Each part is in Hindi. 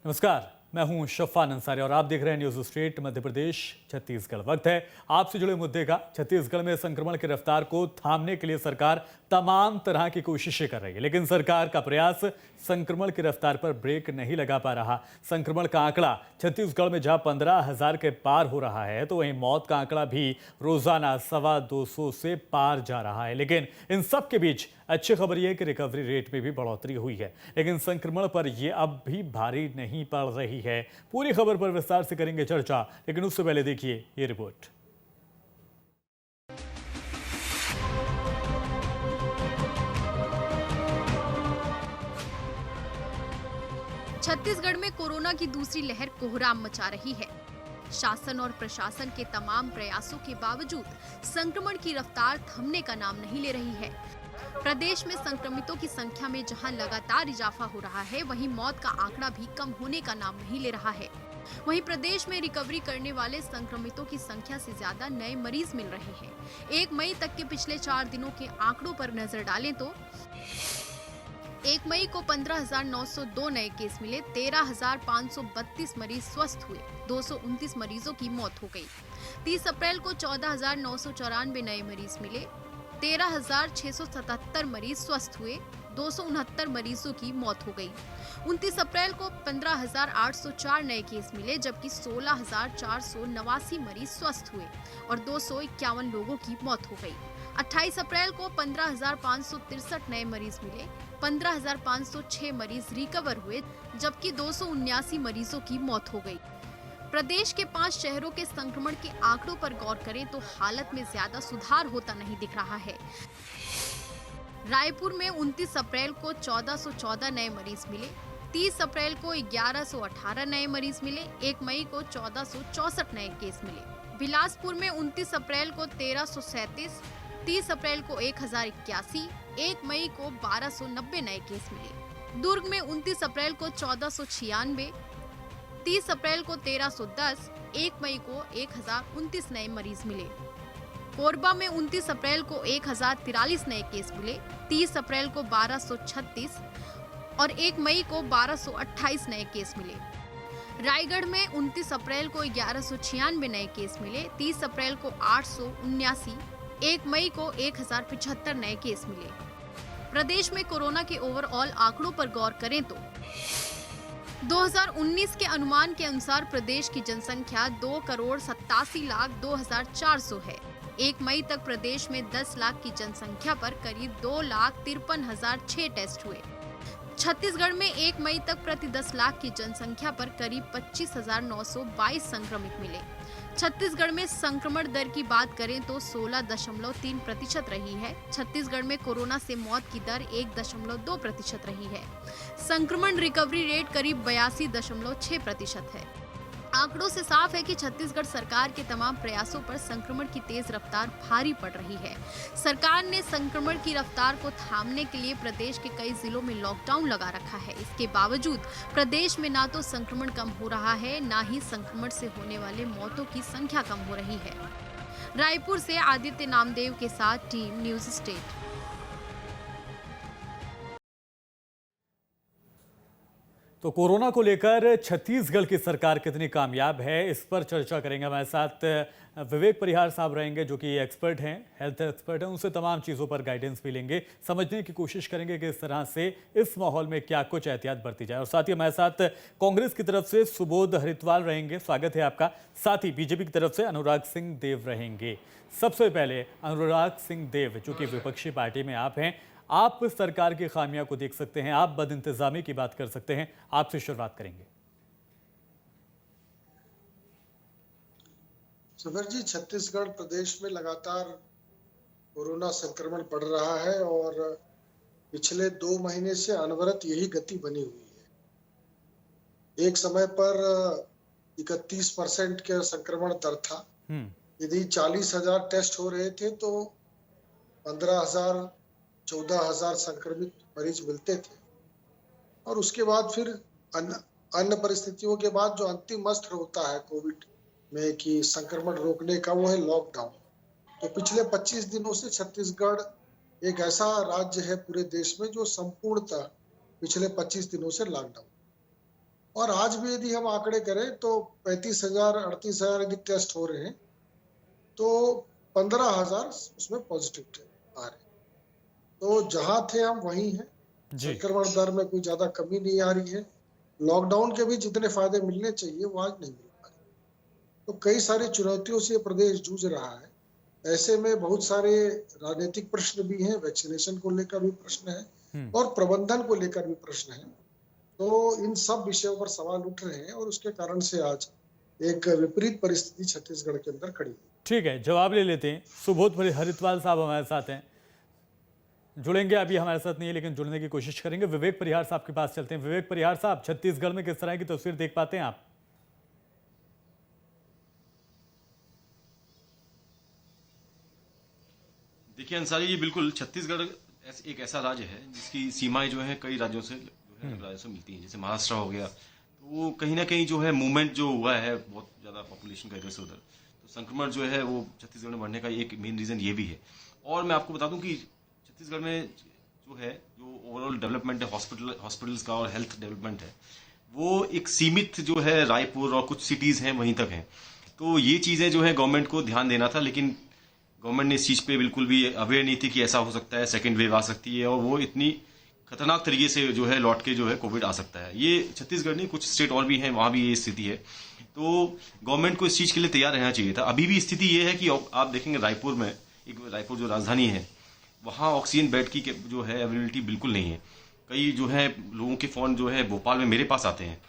नमस्कार, मैं हूं शफान अंसारी और आप देख रहे हैं न्यूज स्ट्रीट मध्य प्रदेश छत्तीसगढ़। वक्त है आपसे जुड़े मुद्दे का। छत्तीसगढ़ में संक्रमण की रफ्तार को थामने के लिए सरकार तमाम तरह की कोशिशें कर रही है, लेकिन सरकार का प्रयास संक्रमण की रफ्तार पर ब्रेक नहीं लगा पा रहा। संक्रमण का आंकड़ा छत्तीसगढ़ में जहां 15,000 के पार हो रहा है, तो वहीं मौत का आंकड़ा भी रोजाना 225 से पार जा रहा है। लेकिन इन सब के बीच अच्छी खबर यह है कि रिकवरी रेट में भी बढ़ोतरी हुई है, लेकिन संक्रमण पर यह अब भी भारी नहीं पड़ रही है। पूरी खबर पर विस्तार से करेंगे चर्चा, लेकिन उससे पहले देखिए ये रिपोर्ट। छत्तीसगढ़ में कोरोना की दूसरी लहर कोहराम मचा रही है। शासन और प्रशासन के तमाम प्रयासों के बावजूद संक्रमण की रफ्तार थमने का नाम नहीं ले रही है। प्रदेश में संक्रमितों की संख्या में जहां लगातार इजाफा हो रहा है, वहीं मौत का आंकड़ा भी कम होने का नाम नहीं ले रहा है। वहीं प्रदेश में रिकवरी करने वाले संक्रमितों की संख्या से ज्यादा नए मरीज मिल रहे हैं। 1 मई तक के पिछले 4 दिनों के आंकड़ों पर नजर डालें तो 1 मई को 15,902 नए केस मिले, 13,532 मरीज स्वस्थ हुए, 229 मरीजों की मौत हो गई। 30 अप्रैल को 14,994 नए मरीज मिले, 13,677 मरीज स्वस्थ हुए, 269 मरीजों की मौत हो गई। 29 अप्रैल को 15,804 नए केस मिले, जबकि 16,489 मरीज स्वस्थ हुए और 251 लोगों की मौत हो गई। 28 अप्रैल को 15,563 नए मरीज मिले, 15,506 मरीज रिकवर हुए, जबकि 279 मरीजों की मौत हो गई। प्रदेश के 5 शहरों के संक्रमण के आंकड़ों पर गौर करें तो हालत में ज्यादा सुधार होता नहीं दिख रहा है। रायपुर में 29 अप्रैल को 1414 नए मरीज मिले, 30 अप्रैल को 1118 नए मरीज मिले, 1 मई को 1464 नए केस मिले। बिलासपुर में 29 अप्रैल को 1337, 30 अप्रैल को 1081, 1 मई को 1290 नए केस मिले। दुर्ग में 29 अप्रैल को 1496, 30 अप्रैल को 1310, 1 मई को 1029 नए मरीज मिले। कोरबा में 29 अप्रैल को 1043 नए केस मिले, 30 अप्रैल को 1236 और 1 मई को 1228 नए केस मिले। रायगढ़ में 29 अप्रैल को 1196 नए केस मिले, 30 अप्रैल को 879, 1 मई को 1075 नए केस मिले। प्रदेश में कोरोना के ओवरऑल आंकड़ों पर गौर करें तो 2019 के अनुमान के अनुसार प्रदेश की जनसंख्या 2,87,02,400 है। 1 मई तक प्रदेश में 10 लाख की जनसंख्या पर करीब 2,53,006 टेस्ट हुए। छत्तीसगढ़ में 1 मई तक प्रति 10 लाख की जनसंख्या पर करीब 25,922 संक्रमित मिले। छत्तीसगढ़ में संक्रमण दर की बात करें तो 16.3% रही है। छत्तीसगढ़ में कोरोना से मौत की दर 1.2% रही है। संक्रमण रिकवरी रेट करीब 82.6% है। आंकड़ों से साफ है कि छत्तीसगढ़ सरकार के तमाम प्रयासों पर संक्रमण की तेज रफ्तार भारी पड़ रही है। सरकार ने संक्रमण की रफ्तार को थामने के लिए प्रदेश के कई जिलों में लॉकडाउन लगा रखा है। इसके बावजूद प्रदेश में ना तो संक्रमण कम हो रहा है, ना ही संक्रमण से होने वाले मौतों की संख्या कम हो रही है। रायपुर से आदित्य नामदेव के साथ टीम न्यूज स्टेट। तो कोरोना को लेकर छत्तीसगढ़ की सरकार कितनी कामयाब है, इस पर चर्चा करेंगे। हमारे साथ विवेक परिहार साहब रहेंगे, जो कि एक्सपर्ट हैं, हेल्थ एक्सपर्ट हैं। उनसे तमाम चीज़ों पर गाइडेंस भी लेंगे, समझने की कोशिश करेंगे कि इस तरह से इस माहौल में क्या कुछ एहतियात बरती जाए। और साथ ही हमारे साथ कांग्रेस की तरफ से सुबोध हरितवाल रहेंगे, स्वागत है आपका। साथ ही बीजेपी की तरफ से अनुराग सिंह देव रहेंगे। सबसे पहले अनुराग सिंह देव, जो कि विपक्षी पार्टी में आप हैं, आप सरकार की खामियां को देख सकते हैं, आप बदइंतजामी की बात कर सकते हैं, आपसे शुरुआत करेंगे। सफर जी, छत्तीसगढ़ प्रदेश में लगातार कोरोना संक्रमण बढ़ रहा है और पिछले 2 महीने से अनवरत यही गति बनी हुई है। एक समय पर 31% के संक्रमण दर था। यदि 40,000 टेस्ट हो रहे थे तो 15,000 14,000 संक्रमित मरीज मिलते थे। और उसके बाद फिर अन्य परिस्थितियों के बाद जो अंतिम अस्त्र होता है कोविड में कि संक्रमण रोकने का, वो है लॉकडाउन। तो पिछले 25 दिनों से छत्तीसगढ़ एक ऐसा राज्य है पूरे देश में जो संपूर्णतः पिछले 25 दिनों से लॉकडाउन। और आज भी यदि हम आंकड़े करें तो 35,000 38,000 यदि टेस्ट हो रहे हैं तो 15,000 उसमें पॉजिटिव आ रहे हैं। तो जहां थे हम वहीं हैं। संक्रमण दर में कोई ज्यादा कमी नहीं आ रही है। लॉकडाउन के भी जितने फायदे मिलने चाहिए वो आज नहीं मिल पा रहे। तो कई सारी चुनौतियों से प्रदेश जूझ रहा है। ऐसे में बहुत सारे राजनीतिक प्रश्न भी हैं, वैक्सीनेशन को लेकर भी प्रश्न है और प्रबंधन को लेकर भी प्रश्न है। तो इन सब विषयों पर सवाल उठ रहे हैं और उसके कारण से आज एक विपरीत परिस्थिति छत्तीसगढ़ के अंदर खड़ी है। ठीक है, जवाब ले लेते हैं। सुबोध हरिद्वाल साहब हमारे साथ हैं, जुड़ेंगे। अभी हमारे साथ नहीं है लेकिन जुड़ने की कोशिश करेंगे। विवेक परिहार साहब के पास चलते हैं। विवेक परिहार साहब, छत्तीसगढ़ में किस तरह की तस्वीर देख पाते हैं आप? देखिए अंसारी जी, बिल्कुल छत्तीसगढ़ एक ऐसा राज्य है जिसकी सीमाएं जो है कई राज्यों से मिलती हैं। जैसे महाराष्ट्र हो गया, तो वो कहीं ना कहीं जो है मूवमेंट जो हुआ है बहुत ज्यादा पॉपुलेशन का इधर से उधर, तो संक्रमण जो है वो छत्तीसगढ़ में बढ़ने का एक मेन रीजन ये भी है। और मैं आपको बता दूं कि छत्तीसगढ़ में जो है जो ओवरऑल डेवलपमेंट है हॉस्पिटल्स का और हेल्थ डेवलपमेंट है, वो एक सीमित जो है रायपुर और कुछ सिटीज हैं वहीं तक है। तो ये चीजें जो है गवर्नमेंट को ध्यान देना था, लेकिन गवर्नमेंट ने इस चीज पे बिल्कुल भी अवेयर नहीं थी कि ऐसा हो सकता है, सेकेंड वेव आ सकती है और वो इतनी खतरनाक तरीके से जो है लौट के जो है कोविड आ सकता है। ये छत्तीसगढ़ नहीं, कुछ स्टेट और भी हैं, वहां भी ये स्थिति है। तो गवर्नमेंट को इस चीज के लिए तैयार रहना चाहिए था। अभी भी स्थिति ये है कि आप देखेंगे रायपुर में, रायपुर जो राजधानी है, वहां ऑक्सीजन बेड की जो है अवेलेबिलिटी बिल्कुल नहीं है। कई जो है लोगों के फोन जो है भोपाल में मेरे पास आते हैं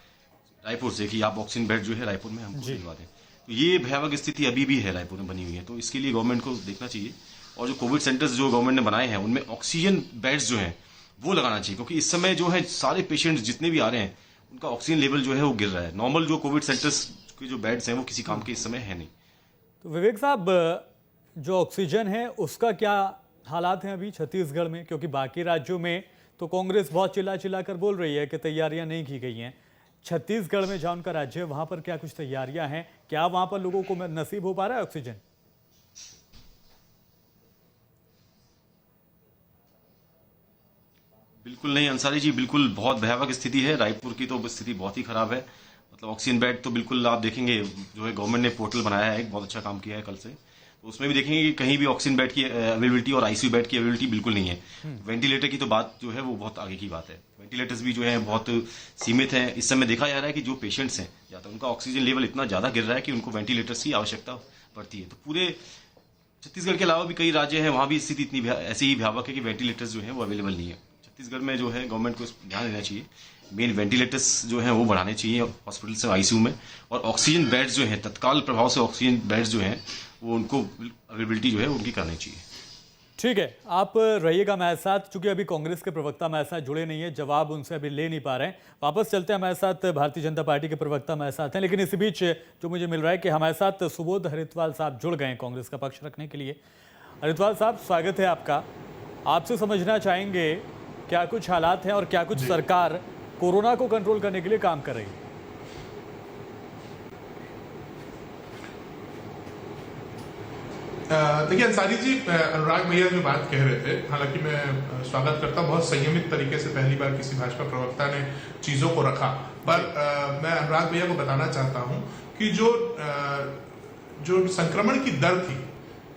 रायपुर से कि आप ऑक्सीजन बेड जो है रायपुर में हमको दिलवा दें। तो ये भयावह स्थिति अभी भी है रायपुर में बनी हुई है। तो इसके लिए गवर्नमेंट को देखना चाहिए और जो कोविड सेंटर्स जो गवर्नमेंट ने बनाए हैं उनमें ऑक्सीजन बेड्स जो हैं वो लगाना चाहिए, क्योंकि इस समय जो है सारे पेशेंट्स जितने भी आ रहे हैं उनका ऑक्सीजन लेवल जो है वो गिर रहा है। नॉर्मल जो कोविड सेंटर्स के जो बेड्स हैं वो किसी काम के इस समय है नहीं। तो विवेक साहब, जो ऑक्सीजन है उसका क्या हालात हैं अभी छत्तीसगढ़ में? क्योंकि बाकी राज्यों में तो कांग्रेस बहुत चिल्ला कर बोल रही है कि तैयारियां नहीं की गई हैं। छत्तीसगढ़ में जहां उनका राज्य है वहां पर क्या कुछ तैयारियां हैं? क्या वहां पर लोगों को नसीब हो पा रहा है ऑक्सीजन? बिल्कुल नहीं अंसारी जी, बिल्कुल बहुत भयावह स्थिति है। रायपुर की तो स्थिति बहुत ही खराब है। मतलब ऑक्सीजन बेड तो बिल्कुल आप देखेंगे जो है गवर्नमेंट ने पोर्टल बनाया है, एक बहुत अच्छा काम किया है कल से, तो उसमें भी देखेंगे कि कहीं भी ऑक्सीजन बेड की अवेलेबिलिटी और आईसीयू बेड की अवेलेबिलिटी बिल्कुल नहीं है। वेंटिलेटर की तो बात जो है वो बहुत आगे की बात है। वेंटिलेटर्स भी जो है बहुत सीमित हैं। इस समय देखा जा रहा है कि जो पेशेंट्स हैं या तो उनका ऑक्सीजन लेवल इतना ज्यादा गिर रहा है कि उनको वेंटिलेटर्स की आवश्यकता पड़ती है। तो पूरे छत्तीसगढ़ के अलावा भी कई राज्य हैं, वहां भी स्थिति इतनी ऐसी ही भयावह है कि वेंटिलेटर्स जो है वो अवेलेबल नहीं है। छत्तीसगढ़ में जो है गवर्नमेंट को ध्यान देना चाहिए, मेन वेंटिलेटर्स जो है वो बढ़ाने चाहिए हॉस्पिटल से आईसीयू में, और ऑक्सीजन बेड्स जो है तत्काल प्रभाव से ऑक्सीजन बेड्स जो हैं वो उनको अवेलेबिलिटी जो है उनकी करनी चाहिए। ठीक है, आप रहिएगा हमारे साथ। चूंकि अभी कांग्रेस के प्रवक्ता हमारे साथ जुड़े नहीं है, जवाब उनसे अभी ले नहीं पा रहे हैं। वापस चलते हैं, हमारे साथ भारतीय जनता पार्टी के प्रवक्ता हमारे साथ हैं, लेकिन इसी बीच जो मुझे मिल रहा है कि हमारे साथ सुबोध हरिद्वाल साहब जुड़ गए कांग्रेस का पक्ष रखने के लिए। हरिद्वाल साहब, स्वागत है आपका। आपसे समझना चाहेंगे क्या कुछ हालात हैं और क्या कुछ सरकार कोरोना को कंट्रोल करने के लिए काम कर रही है? देखिए अंसारी जी, अनुराग भैया जो बात कह रहे थे, हालांकि मैं स्वागत करता हूं, बहुत संयमित तरीके से पहली बार किसी भाजपा प्रवक्ता ने चीजों को रखा। पर मैं अनुराग भैया को बताना चाहता हूं कि जो संक्रमण की दर थी,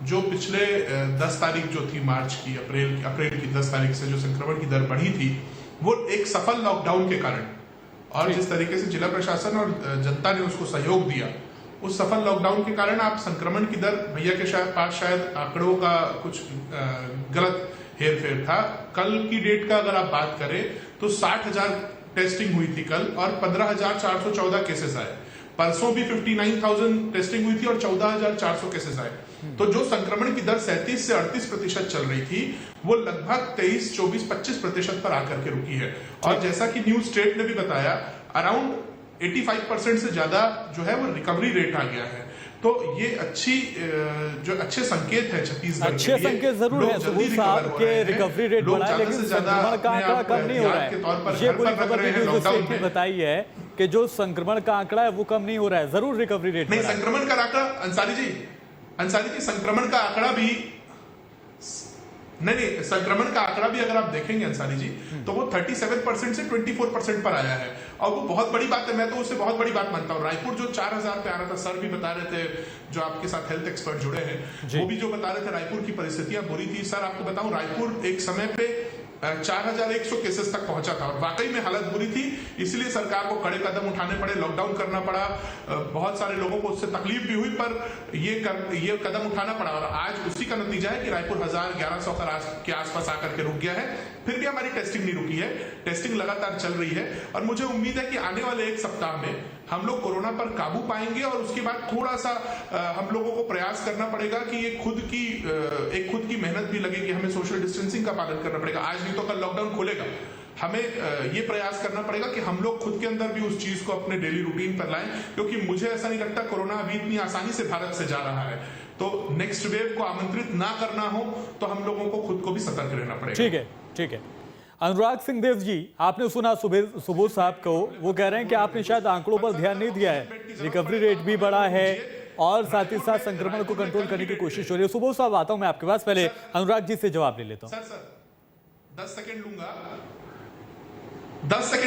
जो पिछले 10 तारीख जो थी मार्च की, अप्रैल की 10 तारीख से जो संक्रमण की दर बढ़ी थी, वो एक सफल लॉकडाउन के कारण और जिस तरीके से जिला प्रशासन और जनता ने उसको सहयोग दिया, उस सफल लॉकडाउन के कारण आप संक्रमण की दर, भैया के पास शायद आंकड़ों का कुछ गलत हेरफेर था। कल की डेट का अगर आप बात करें तो 60,000 टेस्टिंग हुई थी कल और 15,414 केसेस आए। परसों भी 59,000 टेस्टिंग हुई थी और 14,400 केसेस आए। तो जो संक्रमण की दर 37 से 38% चल रही थी, वो लगभग 23, 24, 25% पर आकर के रुकी है। और जैसा कि न्यूज स्टेट ने भी बताया, अराउंड 85% से ज्यादा जो है वो रिकवरी रेट आ गया है। तो ये अच्छे संकेत है छत्तीसगढ़, अच्छे संकेत जरूर है सुबोध साहब के रिकवरी रेट बढ़ा है, लेकिन संक्रमण का आंकड़ा कम नहीं हो रहा है। ये पूरी खबर भी न्यूज स्टेट ने बताई है कि जो संक्रमण का आंकड़ा है वो कम नहीं हो रहा है, जरूर रिकवरी रेट नहीं। संक्रमण का आंकड़ा अंसारी जी संक्रमण का आंकड़ा भी नहीं, संक्रमण का आंकड़ा भी अगर आप देखेंगे अंसारी जी, तो वो 37% से 24% पर आया है, और वो बहुत बड़ी बात है। मैं तो उसे बहुत बड़ी बात मानता हूँ। रायपुर जो 4000 पे आ रहा था, सर भी बता रहे थे, जो आपके साथ हेल्थ एक्सपर्ट जुड़े हैं, वो भी जो बता रहे थे रायपुर की परिस्थितियां बुरी थी। सर आपको बताऊं, रायपुर एक समय पे 4100 केसेस तक पहुंचा था, और वाकई में हालत बुरी थी। इसलिए सरकार को कड़े कदम उठाने पड़े, लॉकडाउन करना पड़ा, बहुत सारे लोगों को उससे तकलीफ भी हुई, पर ये कदम उठाना पड़ा, और आज उसी का नतीजा है कि रायपुर 1100 के आसपास आकर के रुक गया है। फिर भी हमारी टेस्टिंग नहीं रुकी है, टेस्टिंग लगातार चल रही है, और मुझे उम्मीद है कि आने वाले एक सप्ताह में हम लोग कोरोना पर काबू पाएंगे, और उसके बाद थोड़ा सा हम लोगों को प्रयास करना पड़ेगा कि एक खुद की मेहनत भी लगेगी, हमें सोशल डिस्टेंसिंग का पालन करना पड़ेगा। आज नहीं तो कल लॉकडाउन खुलेगा, हमें ये प्रयास करना पड़ेगा कि हम लोग खुद के अंदर भी उस चीज को अपने डेली रूटीन पर लाएं, क्योंकि मुझे ऐसा नहीं लगता कोरोना अभी इतनी आसानी से भारत से जा रहा है। तो नेक्स्ट वेव को आमंत्रित ना करना हो तो हम लोगों को खुद को भी सतर्क रहना पड़ेगा। ठीक है। अनुराग सिंह देव जी, आपने सुना सुबोध साहब को, वो कह रहे हैं कि आपने शायद आंकड़ों पर ध्यान नहीं दिया है, रिकवरी रेट भी बढ़ा है और साथ ही साथ संक्रमण को कंट्रोल करने की कोशिश हो रही है। सुबोध साहब, आता हूं मैं आपके पास, पहले अनुराग जी से जवाब ले लेता हूं। सर 10 सेकंड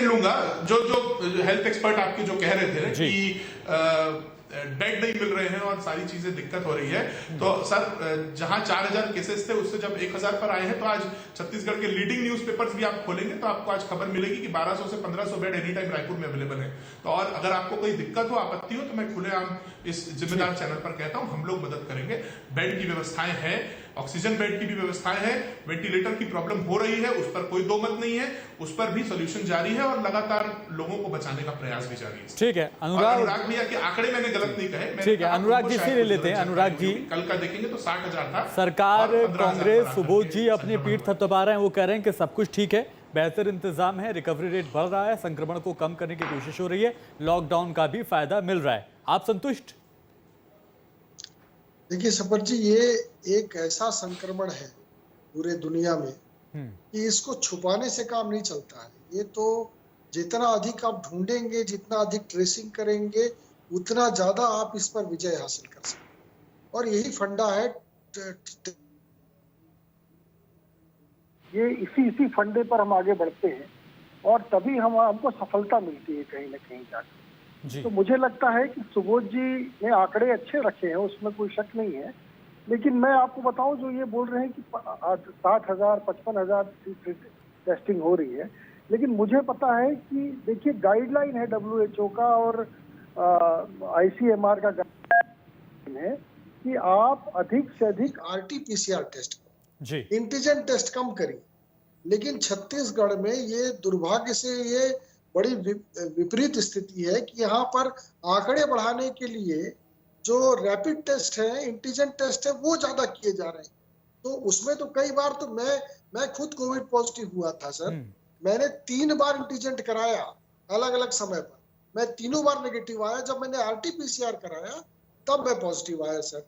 लूंगा। जो हेल्थ एक्सपर्ट आपके जो कह रहे थे कि बेड नहीं मिल रहे हैं और सारी चीजें दिक्कत हो रही है, तो सर जहां 4000 केसेस थे उससे जब 1000 पर आए हैं, तो आज छत्तीसगढ़ के लीडिंग न्यूज़पेपर्स भी आप खोलेंगे तो आपको आज खबर मिलेगी कि 1200 से 1500 बेड एनी टाइम रायपुर में अवेलेबल है। तो और अगर आपको कोई दिक्कत हो, आपत्ति हो, तो मैं खुलेआम इस जिम्मेदार चैनल पर कहता हूं, हम लोग मदद करेंगे। बेड की व्यवस्थाएं हैं, ऑक्सीजन बेड की भी व्यवस्थाएं हैं, वेंटिलेटर की प्रॉब्लम हो रही है, उस पर कोई दो मत नहीं है, उस पर भी सोल्यूशन जारी है, और लगातार लोगों को बचाने का प्रयास भी जारी है। ठीक है अनुराग भैया के आंकड़े मैंने गलत नहीं कहे। ठीक है, अनुराग जी से ले लेते हैं। अनुराग जी, कल का देखेंगे तो 60,000 था। सरकार, कांग्रेस, सुबोध जी अपनी पीठ थपथपा रहे हैं, वो कह रहे हैं कि सब कुछ ठीक है, बेहतर इंतजाम है, रिकवरी रेट बढ़ रहा है, संक्रमण को कम करने की कोशिश हो रही है, लॉकडाउन का भी फायदा मिल रहा है। आप संतुष्ट? देखिए सपर जी, ये एक ऐसा संक्रमण है पूरे दुनिया में कि इसको छुपाने से काम नहीं चलता है। ये तो जितना अधिक आप ढूंढेंगे, जितना अधिक ट्रेसिंग करेंगे, उतना ज्यादा आप इस पर विजय हासिल कर सकते, और यही फंडा है। ये इसी फंडे पर हम आगे बढ़ते हैं, और तभी हमको सफलता मिलती है कहीं ना कहीं जाकर। तो मुझे लगता है कि सुबोध जी ने आंकड़े अच्छे रखे हैं, उसमें कोई शक नहीं है, लेकिन मैं आपको बताऊं, जो ये बोल रहे हैं कि 60,000 55,000 टेस्टिंग हो रही है, लेकिन मुझे पता है कि देखिए गाइडलाइन है WHO का और ICMR का गाइडलाइन है कि आप अधिक से अधिक RT-PCR टेस्ट, एंटीजन टेस्ट कम करिए। लेकिन छत्तीसगढ़ में ये दुर्भाग्य से ये बड़ी विपरीत स्थिति है कि यहाँ पर आंकड़े बढ़ाने के लिए जो रैपिड टेस्ट है, एंटीजन टेस्ट है, वो ज्यादा किए जा रहे हैं। तो उसमें तो कई बार तो मैं खुद कोविड पॉजिटिव हुआ था सर। मैंने 3 बार एंटीजन कराया अलग अलग समय पर, मैं तीनों बार नेगेटिव आया। जब मैंने RT-PCR कराया तब मैं पॉजिटिव आया सर।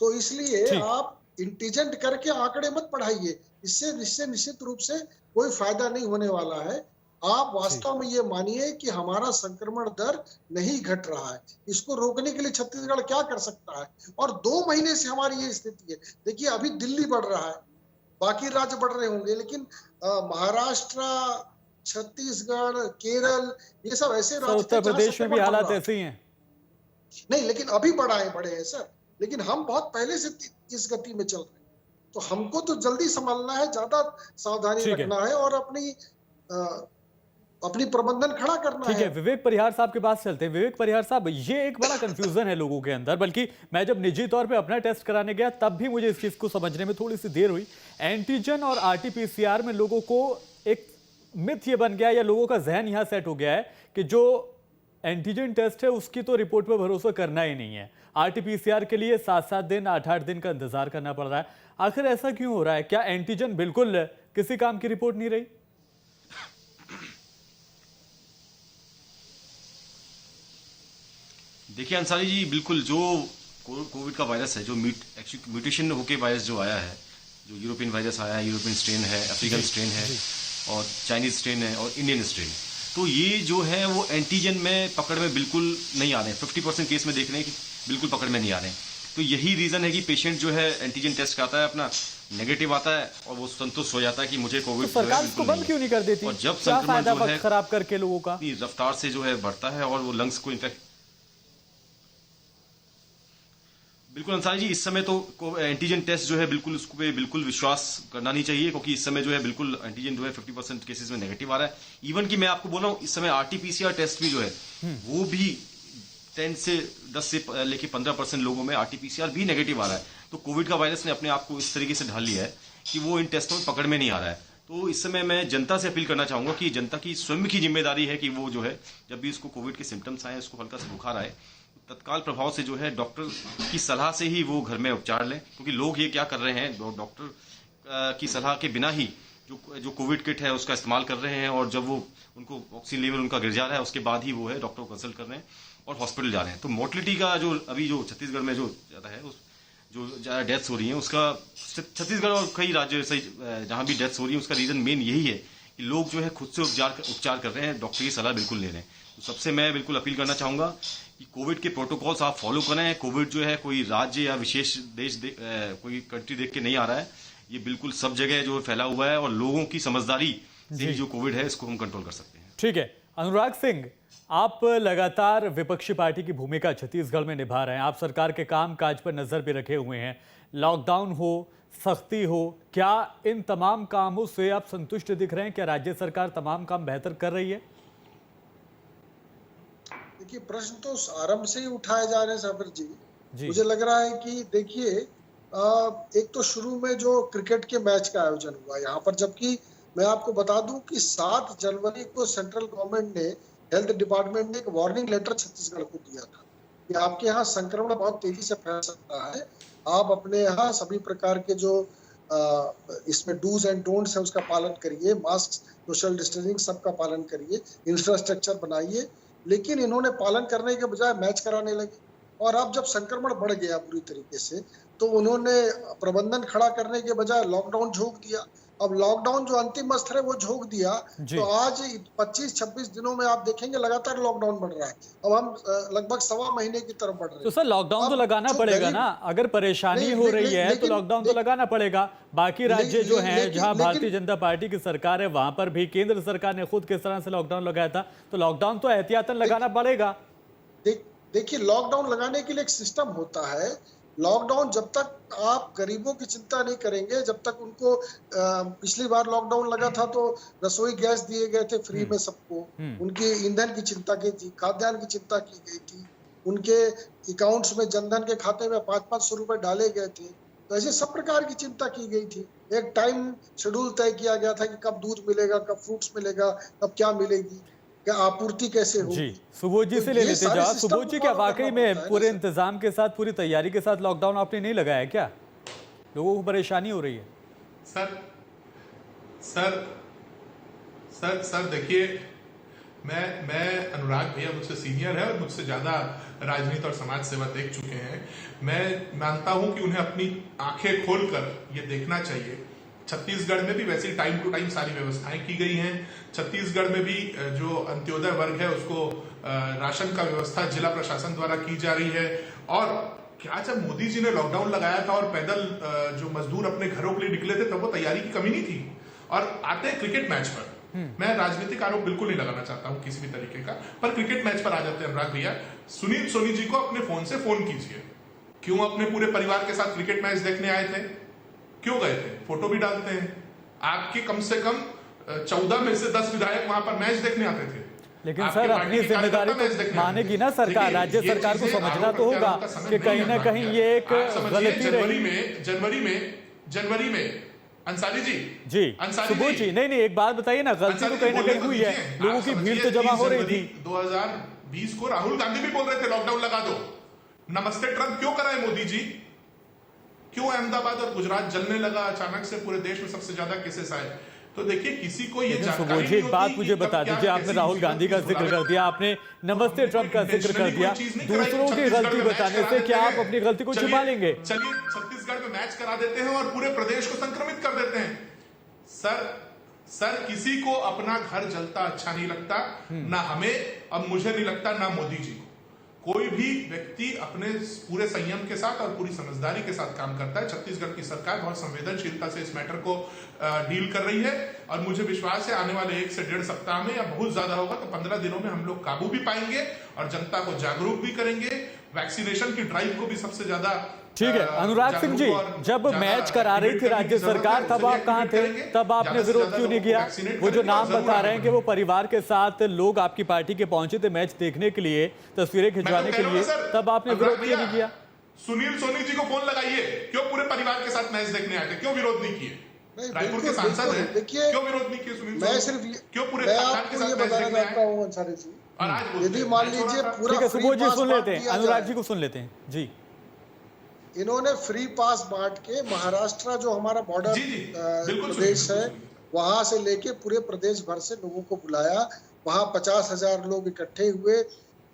तो इसलिए आप एंटीजन करके आंकड़े मत बढ़ाइए, इससे निश्चित रूप से कोई फायदा नहीं होने वाला है। आप वास्तव में ये मानिए कि हमारा संक्रमण दर नहीं घट रहा है। इसको रोकने के लिए छत्तीसगढ़ क्या कर सकता है? और 2 महीने से हमारी ये स्थिति है। देखिए अभी दिल्ली बढ़ रहा है, बाकी राज्य बढ़ रहे होंगे, लेकिन महाराष्ट्र, छत्तीसगढ़, केरल, ये सब ऐसे राज्य, उत्तर प्रदेश में भी हालात ऐसे ही हैं। नहीं, लेकिन अभी बढ़े हैं सर, लेकिन हम बहुत पहले से इस गति में चल रहे हैं। तो हमको तो जल्दी संभालना है, ज्यादा सावधानी रखना है और अपनी प्रबंधन खड़ा करना है। ठीक है, विवेक परिहार साहब के पास चलते हैं। विवेक परिहार साहब, ये एक बड़ा कंफ्यूजन है लोगों के अंदर, बल्कि मैं जब निजी तौर पे अपना टेस्ट कराने गया तब भी मुझे इस चीज को समझने में थोड़ी सी देर हुई। एंटीजन और RT-PCR में लोगों को एक मिथ ये बन गया, या लोगों का जहन यहाँ सेट हो गया है कि जो एंटीजन टेस्ट है उसकी तो रिपोर्ट पर भरोसा करना ही नहीं है। RT-PCR के लिए 7-7 दिन 8-8 दिन का इंतजार करना पड़ रहा है। आखिर ऐसा क्यों हो रहा है? क्या एंटीजन बिल्कुल किसी काम की रिपोर्ट नहीं रही? देखिए अंसारी जी, बिल्कुल जो कोविड का वायरस है, जो म्यूटेशन होके वायरस जो आया है, जो यूरोपियन वायरस आया है, यूरोपियन स्ट्रेन है, अफ्रीकन स्ट्रेन है, और चाइनीज स्ट्रेन है, और इंडियन स्ट्रेन, तो ये जो है वो एंटीजन में पकड़ में बिल्कुल नहीं आ रहे हैं। 50% केस में देख रहे हैं कि बिल्कुल पकड़ में नहीं आ रहे हैं। तो यही रीजन है कि पेशेंट जो है एंटीजन टेस्ट कराता है अपना, नेगेटिव आता है और वो संतुष्ट हो जाता है कि मुझे तो कोविड सरकार इसको बंद क्यों नहीं कर देती? और जब क्या संक्रमण फायदा जो है वक्त खराब करके लोगों का? अपनी रफ्तार से जो है बढ़ता है और वो लंग्स को इन्फेक्ट। बिल्कुल अंसारी जी, इस समय तो एंटीजन टेस्ट जो है बिल्कुल उसको पे बिल्कुल विश्वास करना नहीं चाहिए, क्योंकि इस समय जो है बिल्कुल एंटीजन जो है 50% केसेस में नेगेटिव आ रहा है। इवन कि मैं आपको बोल रहा हूँ इस समय आरटीपीसीआर टेस्ट भी जो है वो भी 10 से लेके 15% लोगों में आरटीपीसीआर भी नेगेटिव आ रहा है। तो कोविड का वायरस ने अपने आप को इस तरीके से ढाल लिया है कि वो इन टेस्टों में पकड़ में नहीं आ रहा है। तो इस समय मैं जनता से अपील करना चाहूंगा कि जनता की स्वयं की जिम्मेदारी है कि वो जो है जब भी इसको कोविड के सिम्टम्स आए, उसको हल्का सा बुखार आए, तत्काल प्रभाव से जो है डॉक्टर की सलाह से ही वो घर में उपचार लें। क्योंकि लोग ये क्या कर रहे हैं, डॉक्टर की सलाह के बिना ही जो कोविड किट है उसका इस्तेमाल कर रहे हैं, और जब वो उनको ऑक्सीजन लेवल उनका गिर जा रहा है उसके बाद ही वो है डॉक्टर को कंसल्ट कर रहे हैं और हॉस्पिटल जा रहे हैं। तो मोर्टलिटी का जो अभी जो छत्तीसगढ़ में जो ज़्यादा है, जो ज़्यादा डेथ्स हो रही हैं, उसका छत्तीसगढ़ और कई राज्य से जहाँ भी डेथ्स हो रही है उसका रीज़न मेन यही है कि लोग जो है खुद से उपचार कर रहे हैं, डॉक्टर की सलाह बिल्कुल ले रहे हैं। तो सबसे मैं बिल्कुल अपील करना चाहूँगा कि कोविड के प्रोटोकॉल्स आप फॉलो करें। कोविड जो है कोई राज्य या विशेष देश कोई कंट्री देख के नहीं आ रहा है, ये बिल्कुल सब जगह जो फैला हुआ है और लोगों की समझदारी से जो कोविड है इसको हम कंट्रोल कर सकते हैं। ठीक है अनुराग सिंह, आप लगातार विपक्षी पार्टी की भूमिका छत्तीसगढ़ में निभा रहे हैं, आप सरकार के काम काज पर नजर भी रखे हुए हैं। लॉकडाउन हो, सख्ती हो, क्या इन तमाम कामों से आप संतुष्ट दिख रहे हैं? क्या राज्य सरकार तमाम काम बेहतर कर रही है? देखिए, प्रश्न तो आरंभ से ही उठाए जा रहे हैं साबिर जी। मुझे लग रहा है कि देखिए, एक तो शुरू में जो क्रिकेट के मैच का आयोजन हुआ यहाँ पर, जबकि मैं आपको बता दूं कि 7 जनवरी को सेंट्रल गवर्नमेंट ने, हेल्थ डिपार्टमेंट ने एक वार्निंग लेटर छत्तीसगढ़ को दिया था कि आपके यहाँ संक्रमण बहुत तेजी से फैल सकता है, आप अपने यहाँ सभी प्रकार के जो इसमें डूज एंड डोंट्स है उसका पालन करिए, मास्क, सोशल डिस्टेंसिंग सबका पालन करिए, इंफ्रास्ट्रक्चर बनाइए। लेकिन इन्होंने पालन करने के बजाय मैच कराने लगे, और अब जब संक्रमण बढ़ गया पूरी तरीके से तो उन्होंने प्रबंधन खड़ा करने के बजाय लॉकडाउन झोंक दिया। अब लॉकडाउन जो अंतिम अस्त्र है वो झोंक दिया, तो आज 25-26 दिनों में आप देखेंगे लगातार लॉकडाउन बढ़ रहा है। अब हम लगभग 1.25 महीने की तरफ बढ़ रहे हैं। तो सर लॉकडाउन तो लगाना पड़ेगा ना, अगर परेशानी हो रही है तो लॉकडाउन तो लगाना पड़ेगा। बाकी राज्य जो हैं जहां भारतीय जनता पार्टी की सरकार है वहां पर भी केंद्र सरकार ने खुद किस तरह से लॉकडाउन लगाया था, तो लॉकडाउन तो एहतियातन लगाना पड़ेगा। देखिए, लॉकडाउन लगाने के लिए एक सिस्टम होता है। लॉकडाउन जब तक आप गरीबों की चिंता नहीं करेंगे, जब तक उनको पिछली बार लॉकडाउन लगा था तो रसोई गैस दिए गए थे फ्री में सबको, उनकी ईंधन की चिंता की थी, खाद्यान्न की चिंता की गई थी, उनके अकाउंट्स में जनधन के खाते में 500-500 रुपए डाले गए थे। तो ऐसे सब प्रकार की चिंता की गई थी। एक टाइम शेड्यूल तय किया गया था कि कब दूध मिलेगा, कब फ्रूट्स मिलेगा, कब क्या मिलेगी, क्या आपूर्ति कैसे होगी। जी, सुबोध जी से ले लेते जा। सुबोध जी, क्या वाकई में पूरे इंतजाम के साथ, पूरी तैयारी के साथ लॉकडाउन आपने नहीं लगाया क्या? लोगों को परेशानी हो रही है? सर देखिए, मैं अनुराग भैया मुझसे सीनियर है और मुझसे ज्यादा राजनीति और समाज सेवा देख चुके हैं। मैं मानता हूं कि उन्हें अपनी आंखें खोलकर ये देखना चाहिए। छत्तीसगढ़ में भी वैसी टाइम टू टाइम सारी व्यवस्थाएं की गई हैं। छत्तीसगढ़ में भी जो अंत्योदय वर्ग है उसको राशन का व्यवस्था जिला प्रशासन द्वारा की जा रही है। और क्या जब मोदी जी ने लॉकडाउन लगाया था और पैदल जो मजदूर अपने घरों के लिए निकले थे तब वो तैयारी की कमी नहीं थी। और आते हैं क्रिकेट मैच पर, मैं राजनीतिक आरोप बिल्कुल नहीं लगाना चाहता हूं किसी भी तरीके का, पर क्रिकेट मैच पर आ जाते हैं अनुराग भैया। सुनील सोनी जी को अपने फोन से फोन कीजिए, क्यों अपने पूरे परिवार के साथ क्रिकेट मैच देखने आए थे, क्यों गए थे, फोटो भी डालते हैं। आपके कम से कम 14 में से 10 विधायक वहां पर मैच देखने आते थे। लेकिन सर अपनी जिम्मेदारी तो मानेगी ना सरकार, राज्य सरकार को समझना तो होगा कि कहीं ना कहीं ये एक गलती रही। जनवरी में अंसारी जी सुबोध जी, नहीं एक बात बताइए ना, गलती तो कहीं ना कहीं हुई है, लोगों की भीड़ तो जमा हो रही थी। 2020 को राहुल गांधी भी बोल रहे थे लॉकडाउन लगा दो। नमस्ते ट्रंप क्यों कराए मोदी जी? क्यों अहमदाबाद और गुजरात जलने लगा अचानक से, पूरे देश में सबसे ज्यादा केसेस आए? तो देखिए, किसी को ये जानकारी नहीं एक बात मुझे बता दीजिए, आपने राहुल गांधी का जिक्र कर दिया, आपने नमस्ते ट्रंप का जिक्र कर दिया, दूसरों की गलती बताने से क्या आप अपनी गलती को छुपा लेंगे? चलिए छत्तीसगढ़ में मैच करा देते हैं और पूरे प्रदेश को संक्रमित कर देते हैं। सर किसी को अपना घर जलता अच्छा नहीं लगता, ना हमें, अब मुझे नहीं लगता ना मोदी जी को। कोई भी व्यक्ति अपने पूरे संयम के साथ और पूरी समझदारी के साथ काम करता है। छत्तीसगढ़ की सरकार बहुत संवेदनशीलता से इस मैटर को डील कर रही है और मुझे विश्वास है आने वाले 1 से 1.5 सप्ताह में या बहुत ज्यादा होगा तो 15 दिनों में हम लोग काबू भी पाएंगे और जनता को जागरूक भी करेंगे। वैक्सीनेशन की ड्राइव को भी सबसे ज्यादा ठीक है। अनुराग सिंह जी, जब मैच करा रही थी राज्य सरकार तब आप कहां थे? तब आपने विरोध क्यों नहीं किया? वो जो नाम बता रहे हैं कि वो परिवार के साथ लोग आपकी पार्टी के पहुंचे थे मैच देखने के लिए, तस्वीरें खिंचवाने के लिए, तब आपने विरोध क्यों नहीं किया? सुनील सोनी जी को फोन लगाइए, क्यों पूरे परिवार के साथ मैच देखने आए थे, क्यों विरोध नहीं किए? रायपुर के सांसद हैं, क्यों विरोध नहीं किए सुनील? मैं सिर्फ क्यों पूरे खानदान के साथ मैच देखने आए? और आज यदि मान लीजिए पूरा, ठीक है, सुबोध जी सुन लेते हैं, अनुराग जी को सुन लेते हैं जी। इन्होंने फ्री पास बांट के महाराष्ट्र जो हमारा बॉर्डर प्रदेश है वहां से लेके पूरे प्रदेश भर से लोगों को बुलाया। वहां 50,000 लोग इकट्ठे हुए।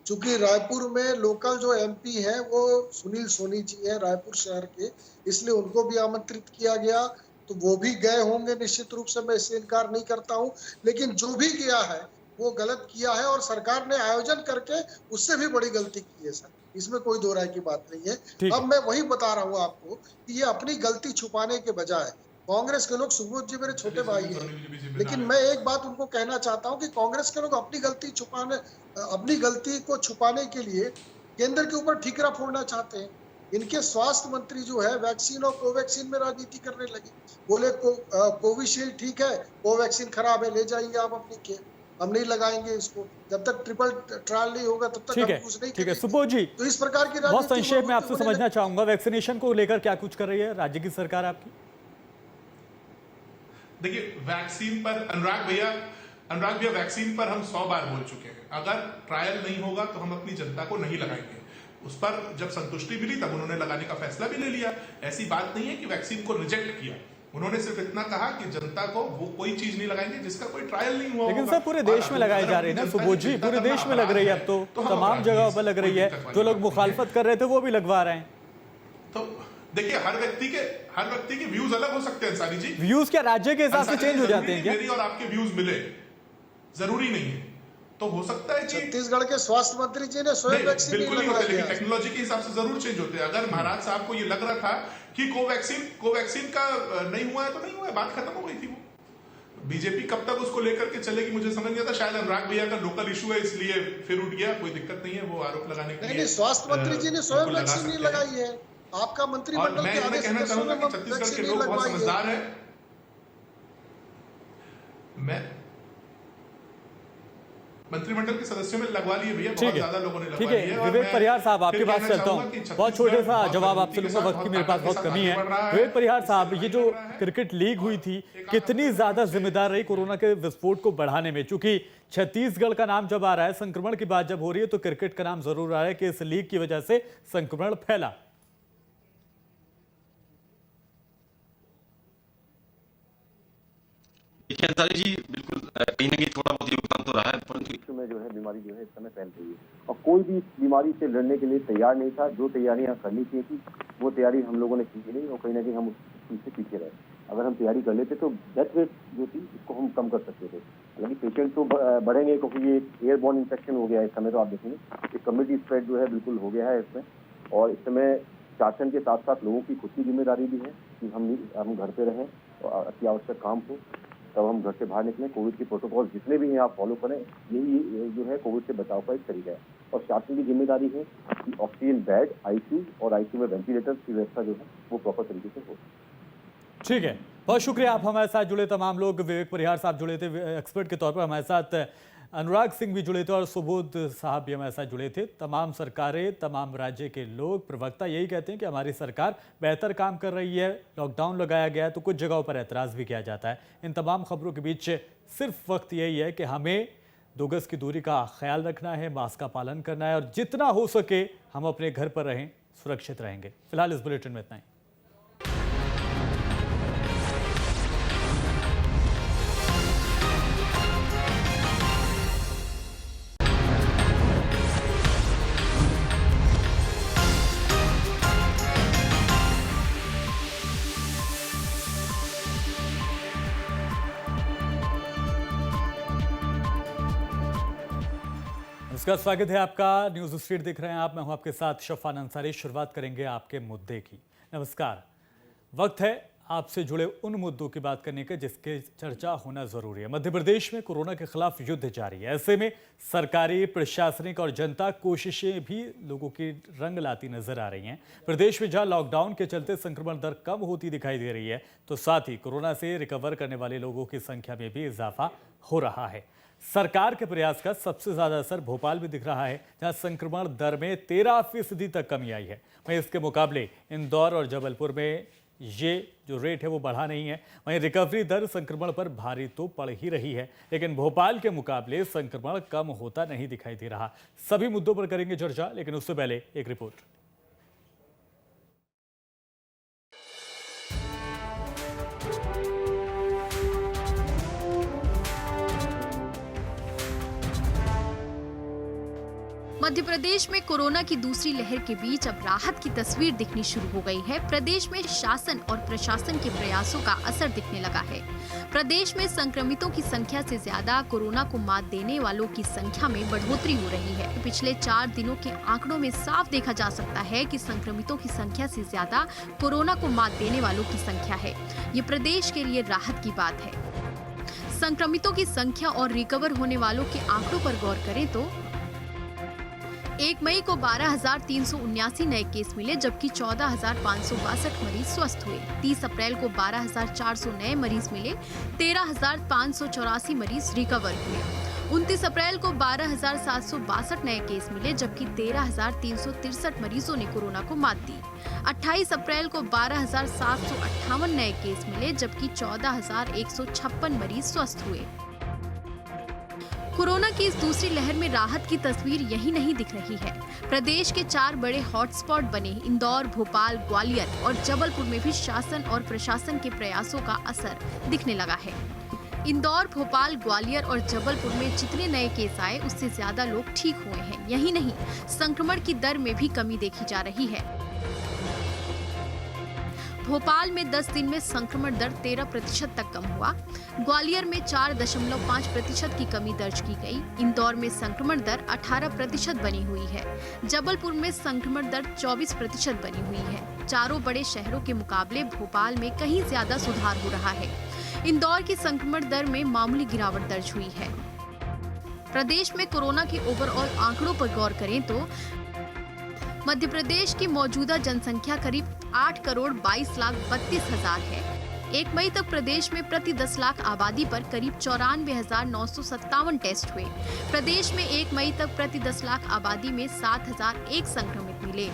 चूंकि रायपुर में लोकल जो एमपी हैं वो सुनील सोनी जी हैं रायपुर शहर के, इसलिए उनको भी आमंत्रित किया गया, तो वो भी गए होंगे निश्चित रूप से, मैं इससे इनकार नहीं करता हूं। लेकिन जो भी गया है वो गलत किया है और सरकार ने आयोजन करके उससे भी बड़ी गलती की है सर, इसमें कोई दो राय की बात नहीं है। अब मैं वही बता रहा हूँ आपको कि ये अपनी गलती छुपाने के बजाय कांग्रेस के लोग, सुबोध जी मेरे छोटे भाई हैं, लेकिन मैं एक बात उनको कहना चाहता हूँ कि कांग्रेस के लोग अपनी गलती को छुपाने के लिए केंद्र के ऊपर ठीकरा फोड़ना चाहते हैं। इनके स्वास्थ्य मंत्री जो है वैक्सीन और कोवैक्सीन में राजनीति करने लगे, बोले कोविशील्ड ठीक है, कोवैक्सीन खराब है, ले जाइए आप अपनी के, हम नहीं लगाएंगे इसको, जब तक ट्रिपल ट्रायल नहीं होगा तब तक हम कुछ नहीं। ठीक है सुबोध जी, तो इस प्रकार की बहुत संक्षेप में आपसे समझना चाहूंगा, वैक्सीनेशन को लेकर क्या कुछ कर रही है राज्य की सरकार आपकी? देखिए, वैक्सीन पर अनुराग भैया वैक्सीन पर हम 100 बार बोल चुके हैं, अगर ट्रायल नहीं होगा तो हम अपनी जनता को नहीं लगाएंगे। उस पर जब संतुष्टि मिली तब उन्होंने लगाने का फैसला भी ले लिया। ऐसी बात नहीं है कि वैक्सीन को रिजेक्ट किया, उन्होंने सिर्फ इतना कहा कि जनता को वो कोई चीज नहीं लगाएंगे जिसका कोई ट्रायल नहीं हुआ। लेकिन सर पूरे देश में लगाई जा रही है ना सुबोध जी, पूरे देश में लग रही है, अब तो तमाम जगहों पर लग रही है, जो लोग मुखालफत कर रहे थे वो भी लगवा रहे हैं। तो देखिए, हर व्यक्ति के व्यूज अलग हो सकते हैं अंसारी जी। व्यूज क्या राज्य के हिसाब से चेंज हो जाते हैं क्या? मेरी और आपके व्यूज मिले, जरूरी नहीं है, तो हो सकता है छत्तीसगढ़ के स्वास्थ्य मंत्री जी ने स्वयं वैक्सीन बिल्कुल नहीं होते, लेकिन टेक्नोलॉजी के हिसाब से जरूर चेंज होते हैं। अगर महाराज साहब को ये लग रहा था कि कोवैक्सीन का नहीं हुआ है तो नहीं हुआ है, बात खत्म हो गई थी। वो बीजेपी कब तक उसको लेकर के चलेगी मुझे समझ नहीं आता। शायद अनुराग भैया का लोकल इशू है इसलिए फिर उठ गया, कोई दिक्कत नहीं है, वो आरोप लगाने के लिए। स्वास्थ्य मंत्री जी ने स्वयं वैक्सीन नहीं लगाई है, आपका मंत्रिमंडल के आदेश कहना चाहूंगा कि छत्तीसगढ़ के लोग बहुत समझदार है। मैं मंत्रिमंडल के सदस्यों में लगवा लिए भैया, बहुत ज्यादा लोगों ने लगवा लिए। विवेक परिहार साहब आपके पास चलता हूँ, बहुत छोटे सा जवाब आपसे लूंगा, वक्त की मेरे पास बहुत कमी है। विवेक परिहार साहब, ये जो क्रिकेट लीग हुई थी कितनी ज्यादा जिम्मेदार रही कोरोना के विस्फोट को बढ़ाने में? चूंकि छत्तीसगढ़ का नाम जब आ रहा है, संक्रमण की बात जब हो रही है, तो क्रिकेट का नाम जरूर आ रहा है कि इस लीग की वजह से संक्रमण फैला। देखिए अंसारी जी, बिल्कुल कहीं ना कहीं थोड़ा बहुत योगदान तो रहा है, परंतु में जो है बीमारी जो है इस समय फैल रही है और कोई भी बीमारी से लड़ने के लिए तैयार नहीं था। जो तैयारियां करनी चाहिए थी वो तैयारी हम लोगों ने की नहीं और कहीं ना कहीं हम उस चीज से पीछे रहे। अगर हम तैयारी कर लेते तो डेथ रेट जो थी उसको हम कम कर सकते थे। हालांकि पेशेंट तो बढ़ेंगे क्योंकि ये एयरबॉर्न इन्फेक्शन हो गया है इस समय, तो आप देखेंगे कि कम्युनिटी स्प्रेड जो है बिल्कुल हो गया है इसमें। और इस समय शासन के साथ साथ लोगों की खुद की जिम्मेदारी भी है कि हम घर पे रहें और अति आवश्यक काम हो तब हम घर से बाहर निकलें। कोविड के प्रोटोकॉल जितने भी हैं आप फॉलो करें, यही जो है कोविड से बचाव का एक तरीका है। और शासन की जिम्मेदारी है कि ऑक्सीजन बेड, आईसीयू और आईसीयू में वेंटिलेटर की व्यवस्था जो है वो प्रॉपर तरीके से हो। ठीक है, बहुत शुक्रिया। आप हमारे साथ जुड़े तमाम लोग, विवेक परिहार साहब जुड़े थे एक्सपर्ट के तौर पर, हमारे साथ अनुराग सिंह भी जुड़े थे और सुबोध साहब भी हमारे साथ जुड़े थे। तमाम सरकारें, तमाम राज्य के लोग, प्रवक्ता यही कहते हैं कि हमारी सरकार बेहतर काम कर रही है। लॉकडाउन लगाया गया है तो कुछ जगहों पर ऐतराज़ भी किया जाता है। इन तमाम खबरों के बीच सिर्फ वक्त यही है कि हमें 2 गज की दूरी का ख्याल रखना है, मास्क का पालन करना है और जितना हो सके हम अपने घर पर रहें, सुरक्षित रहेंगे। फिलहाल इस बुलेटिन में इतना ही। नमस्कार, स्वागत है आपका। न्यूज स्ट्रीट देख रहे हैं आप, मैं हूं आपके साथ शफान अंसारी। शुरुआत करेंगे आपके मुद्दे की। नमस्कार, वक्त है आपसे जुड़े उन मुद्दों की बात करने का जिसके चर्चा होना जरूरी है। मध्य प्रदेश में कोरोना के खिलाफ युद्ध जारी है। ऐसे में सरकारी, प्रशासनिक और जनता कोशिशें भी लोगों की रंग लाती नजर आ रही हैं। प्रदेश में जहां लॉकडाउन के चलते संक्रमण दर कम होती दिखाई दे रही है, तो साथ ही कोरोना से रिकवर करने वाले लोगों की संख्या में भी इजाफा हो रहा है। सरकार के प्रयास का सबसे ज्यादा असर भोपाल में दिख रहा है, जहां संक्रमण दर में 13% तक कमी आई है। वहीं इसके मुकाबले इंदौर और जबलपुर में ये जो रेट है वो बढ़ा नहीं है। वहीं रिकवरी दर संक्रमण पर भारी तो पड़ ही रही है, लेकिन भोपाल के मुकाबले संक्रमण कम होता नहीं दिखाई दे रहा। सभी मुद्दों पर करेंगे चर्चा, लेकिन उससे पहले एक रिपोर्ट। मध्य प्रदेश में कोरोना की दूसरी लहर के बीच अब राहत की तस्वीर दिखनी शुरू हो गई है। प्रदेश में शासन और प्रशासन के प्रयासों का असर दिखने लगा है। प्रदेश में संक्रमितों की संख्या से ज्यादा कोरोना को मात देने वालों की संख्या में बढ़ोतरी हो रही है। पिछले 4 दिनों के आंकड़ों में साफ देखा जा सकता है कि संक्रमितों की संख्या से ज्यादा कोरोना को मात देने वालों की संख्या है। ये प्रदेश के लिए राहत की बात है। संक्रमितों की संख्या और रिकवर होने वालों के आंकड़ों पर गौर करें तो 1 मई को 12,379 नए केस मिले, जबकि 14,562 मरीज स्वस्थ हुए। 30 अप्रैल को 12,400 नए मरीज मिले, 13,584 मरीज रिकवर हुए। 29 अप्रैल को 12,762 नए केस मिले, जबकि 13,363 मरीजों ने कोरोना को मात दी। 28 अप्रैल को 12,758 नए केस मिले, जबकि 14,156 मरीज स्वस्थ हुए। कोरोना की इस दूसरी लहर में राहत की तस्वीर यही नहीं दिख रही है। प्रदेश के 4 बड़े हॉटस्पॉट बने इंदौर, भोपाल, ग्वालियर और जबलपुर में भी शासन और प्रशासन के प्रयासों का असर दिखने लगा है। इंदौर, भोपाल, ग्वालियर और जबलपुर में जितने नए केस आए, उससे ज्यादा लोग ठीक हुए हैं। यही नहीं, संक्रमण की दर में भी कमी देखी जा रही है। भोपाल में 10 दिन में संक्रमण दर 13% तक कम हुआ। ग्वालियर में 4.5% की कमी दर्ज की गई। इंदौर में संक्रमण दर 18% बनी हुई है। जबलपुर में संक्रमण दर 24% बनी हुई है। चारों बड़े शहरों के मुकाबले भोपाल में कहीं ज्यादा सुधार हो रहा है। इंदौर की संक्रमण दर में मामूली गिरावट दर्ज हुई है। प्रदेश में कोरोना के ओवरऑल आंकड़ों पर गौर करें तो मध्य प्रदेश की मौजूदा जनसंख्या करीब 8,22,32,000 है। 1 मई तक प्रदेश में प्रति 10 लाख आबादी पर करीब 94,957 टेस्ट हुए। प्रदेश में 1 मई तक प्रति 10 लाख आबादी में 7,001 संक्रमित मिले।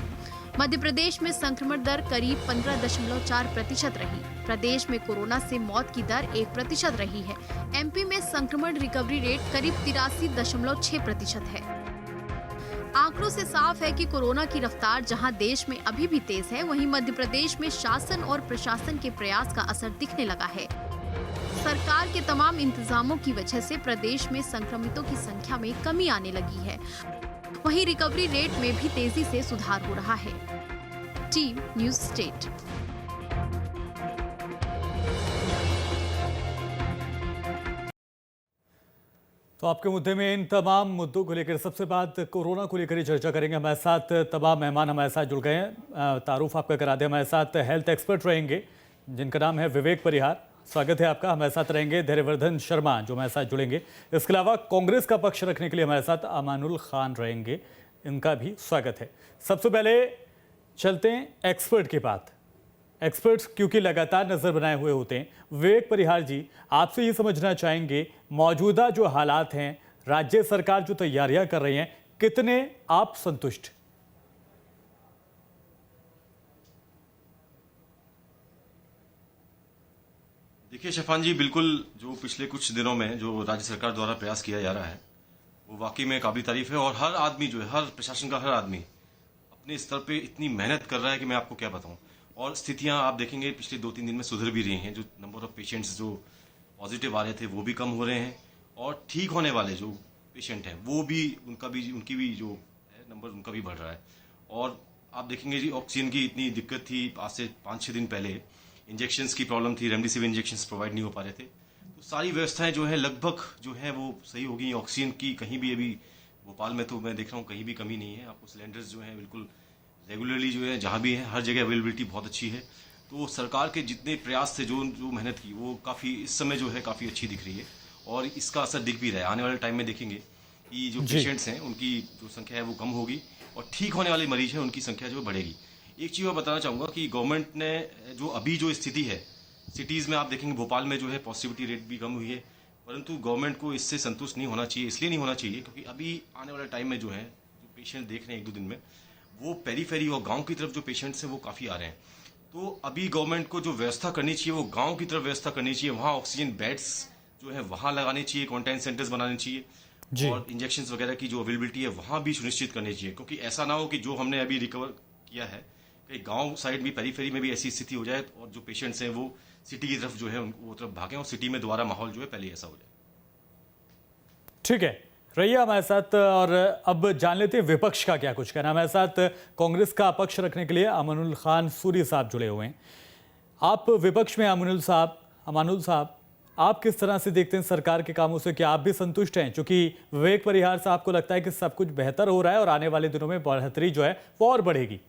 मध्य प्रदेश में संक्रमण दर करीब 15.4% रही। प्रदेश में कोरोना से मौत की दर 1% रही है। एमपी में संक्रमण रिकवरी रेट करीब 83.6% है। आंकड़ों से साफ है कि कोरोना की रफ्तार जहां देश में अभी भी तेज है, वहीं मध्य प्रदेश में शासन और प्रशासन के प्रयास का असर दिखने लगा है। सरकार के तमाम इंतजामों की वजह से प्रदेश में संक्रमितों की संख्या में कमी आने लगी है। वहीं रिकवरी रेट में भी तेजी से सुधार हो रहा है। Team news state. तो आपके मुद्दे में इन तमाम मुद्दों को लेकर सबसे बात कोरोना को लेकर ही चर्चा करेंगे। हमारे साथ तमाम मेहमान हमारे साथ जुड़ गए हैं। तारुफ आपका करा दें। हमारे साथ हेल्थ एक्सपर्ट रहेंगे जिनका नाम है विवेक परिहार, स्वागत है आपका। हमारे साथ रहेंगे धैर्यवर्धन शर्मा जो हमारे साथ जुड़ेंगे। इसके अलावा कांग्रेस का पक्ष रखने के लिए हमारे साथ अमानुल खान रहेंगे, इनका भी स्वागत है। सबसे पहले चलते हैं एक्सपर्ट की बात। एक्सपर्ट्स क्योंकि लगातार नजर बनाए हुए होते हैं। विवेक परिहार जी, आपसे ये समझना चाहेंगे मौजूदा जो हालात हैं, राज्य सरकार जो तैयारियां कर रही है, कितने आप संतुष्ट? देखिए शफान जी, बिल्कुल जो पिछले कुछ दिनों में जो राज्य सरकार द्वारा प्रयास किया जा रहा है वो वाकई में काबिल तारीफ है। और हर आदमी जो है, हर प्रशासन का हर आदमी अपने स्तर पे इतनी मेहनत कर रहा है कि मैं आपको क्या बताऊं। और स्थितियां आप देखेंगे पिछले 2-3 दिन में सुधर भी रही हैं। जो नंबर ऑफ पेशेंट्स जो पॉजिटिव आ रहे थे वो भी कम हो रहे हैं, और ठीक होने वाले जो पेशेंट हैं वो भी उनकी भी जो है नंबर उनका भी बढ़ रहा है। और आप देखेंगे जी, ऑक्सीजन की इतनी दिक्कत थी आज से 5-6 दिन पहले, इंजेक्शंस की प्रॉब्लम थी, रेमडेसिविर इंजेक्शंस प्रोवाइड नहीं हो पा रहे थे। तो सारी व्यवस्थाएं जो है लगभग जो है वो सही होगी। ऑक्सीजन की कहीं भी अभी भोपाल में तो मैं देख रहा हूँ कहीं भी कमी नहीं है। आपको सिलेंडर्स जो हैं बिल्कुल रेगुलरली जो है जहाँ भी है हर जगह अवेलेबिलिटी बहुत अच्छी है। तो सरकार के जितने प्रयास थे, जो जो मेहनत की, वो काफ़ी इस समय जो है काफ़ी अच्छी दिख रही है और इसका असर दिख भी रहा है। आने वाले टाइम में देखेंगे कि जो पेशेंट्स हैं उनकी जो संख्या है वो कम होगी और ठीक होने वाले मरीज हैं उनकी संख्या जो है बढ़ेगी। एक चीज़ मैं बताना चाहूँगा कि गवर्नमेंट ने जो अभी जो स्थिति है सिटीज़ में, आप देखेंगे भोपाल में जो है पॉजिटिविटी रेट भी कम हुई है, परंतु गवर्नमेंट को इससे संतुष्ट नहीं होना चाहिए। इसलिए नहीं होना चाहिए क्योंकि अभी आने वाले टाइम में जो है जो पेशेंट देख रहे हैं 1-2 दिन में, वो पेरीफेरी और गांव की तरफ जो पेशेंट्स हैं वो काफ़ी आ रहे हैं। तो अभी गवर्नमेंट को जो व्यवस्था करनी चाहिए वो गांव की तरफ व्यवस्था करनी चाहिए। वहाँ ऑक्सीजन बेड्स जो है वहाँ लगाने चाहिए, क्वारंटाइन सेंटर्स बनाने चाहिए और इंजेक्शन वगैरह की जो अवेलेबिलिटी है वहाँ भी सुनिश्चित करनी चाहिए। क्योंकि ऐसा ना हो कि जो हमने अभी रिकवर किया है कि गांव साइड भी, पेरीफेरी में भी ऐसी स्थिति हो जाए और जो पेशेंट्स हैं वो सिटी की तरफ जो है वो तरफ भागें और सिटी में दोबारा माहौल जो है पहले ऐसा हो जाए। ठीक है, रहिए हमारे साथ और अब जान लेते हैं विपक्ष का क्या कुछ कहना। हमारे साथ कांग्रेस का पक्ष रखने के लिए अमानुल खान सूरी साहब जुड़े हुए हैं। आप विपक्ष में अमानुल साहब, आप किस तरह से देखते हैं सरकार के कामों से? क्या आप भी संतुष्ट हैं? क्योंकि विवेक परिहार से आपको लगता है कि सब कुछ बेहतर हो रहा है और आने वाले दिनों में बढ़ोतरी जो है वो और बढ़ेगी।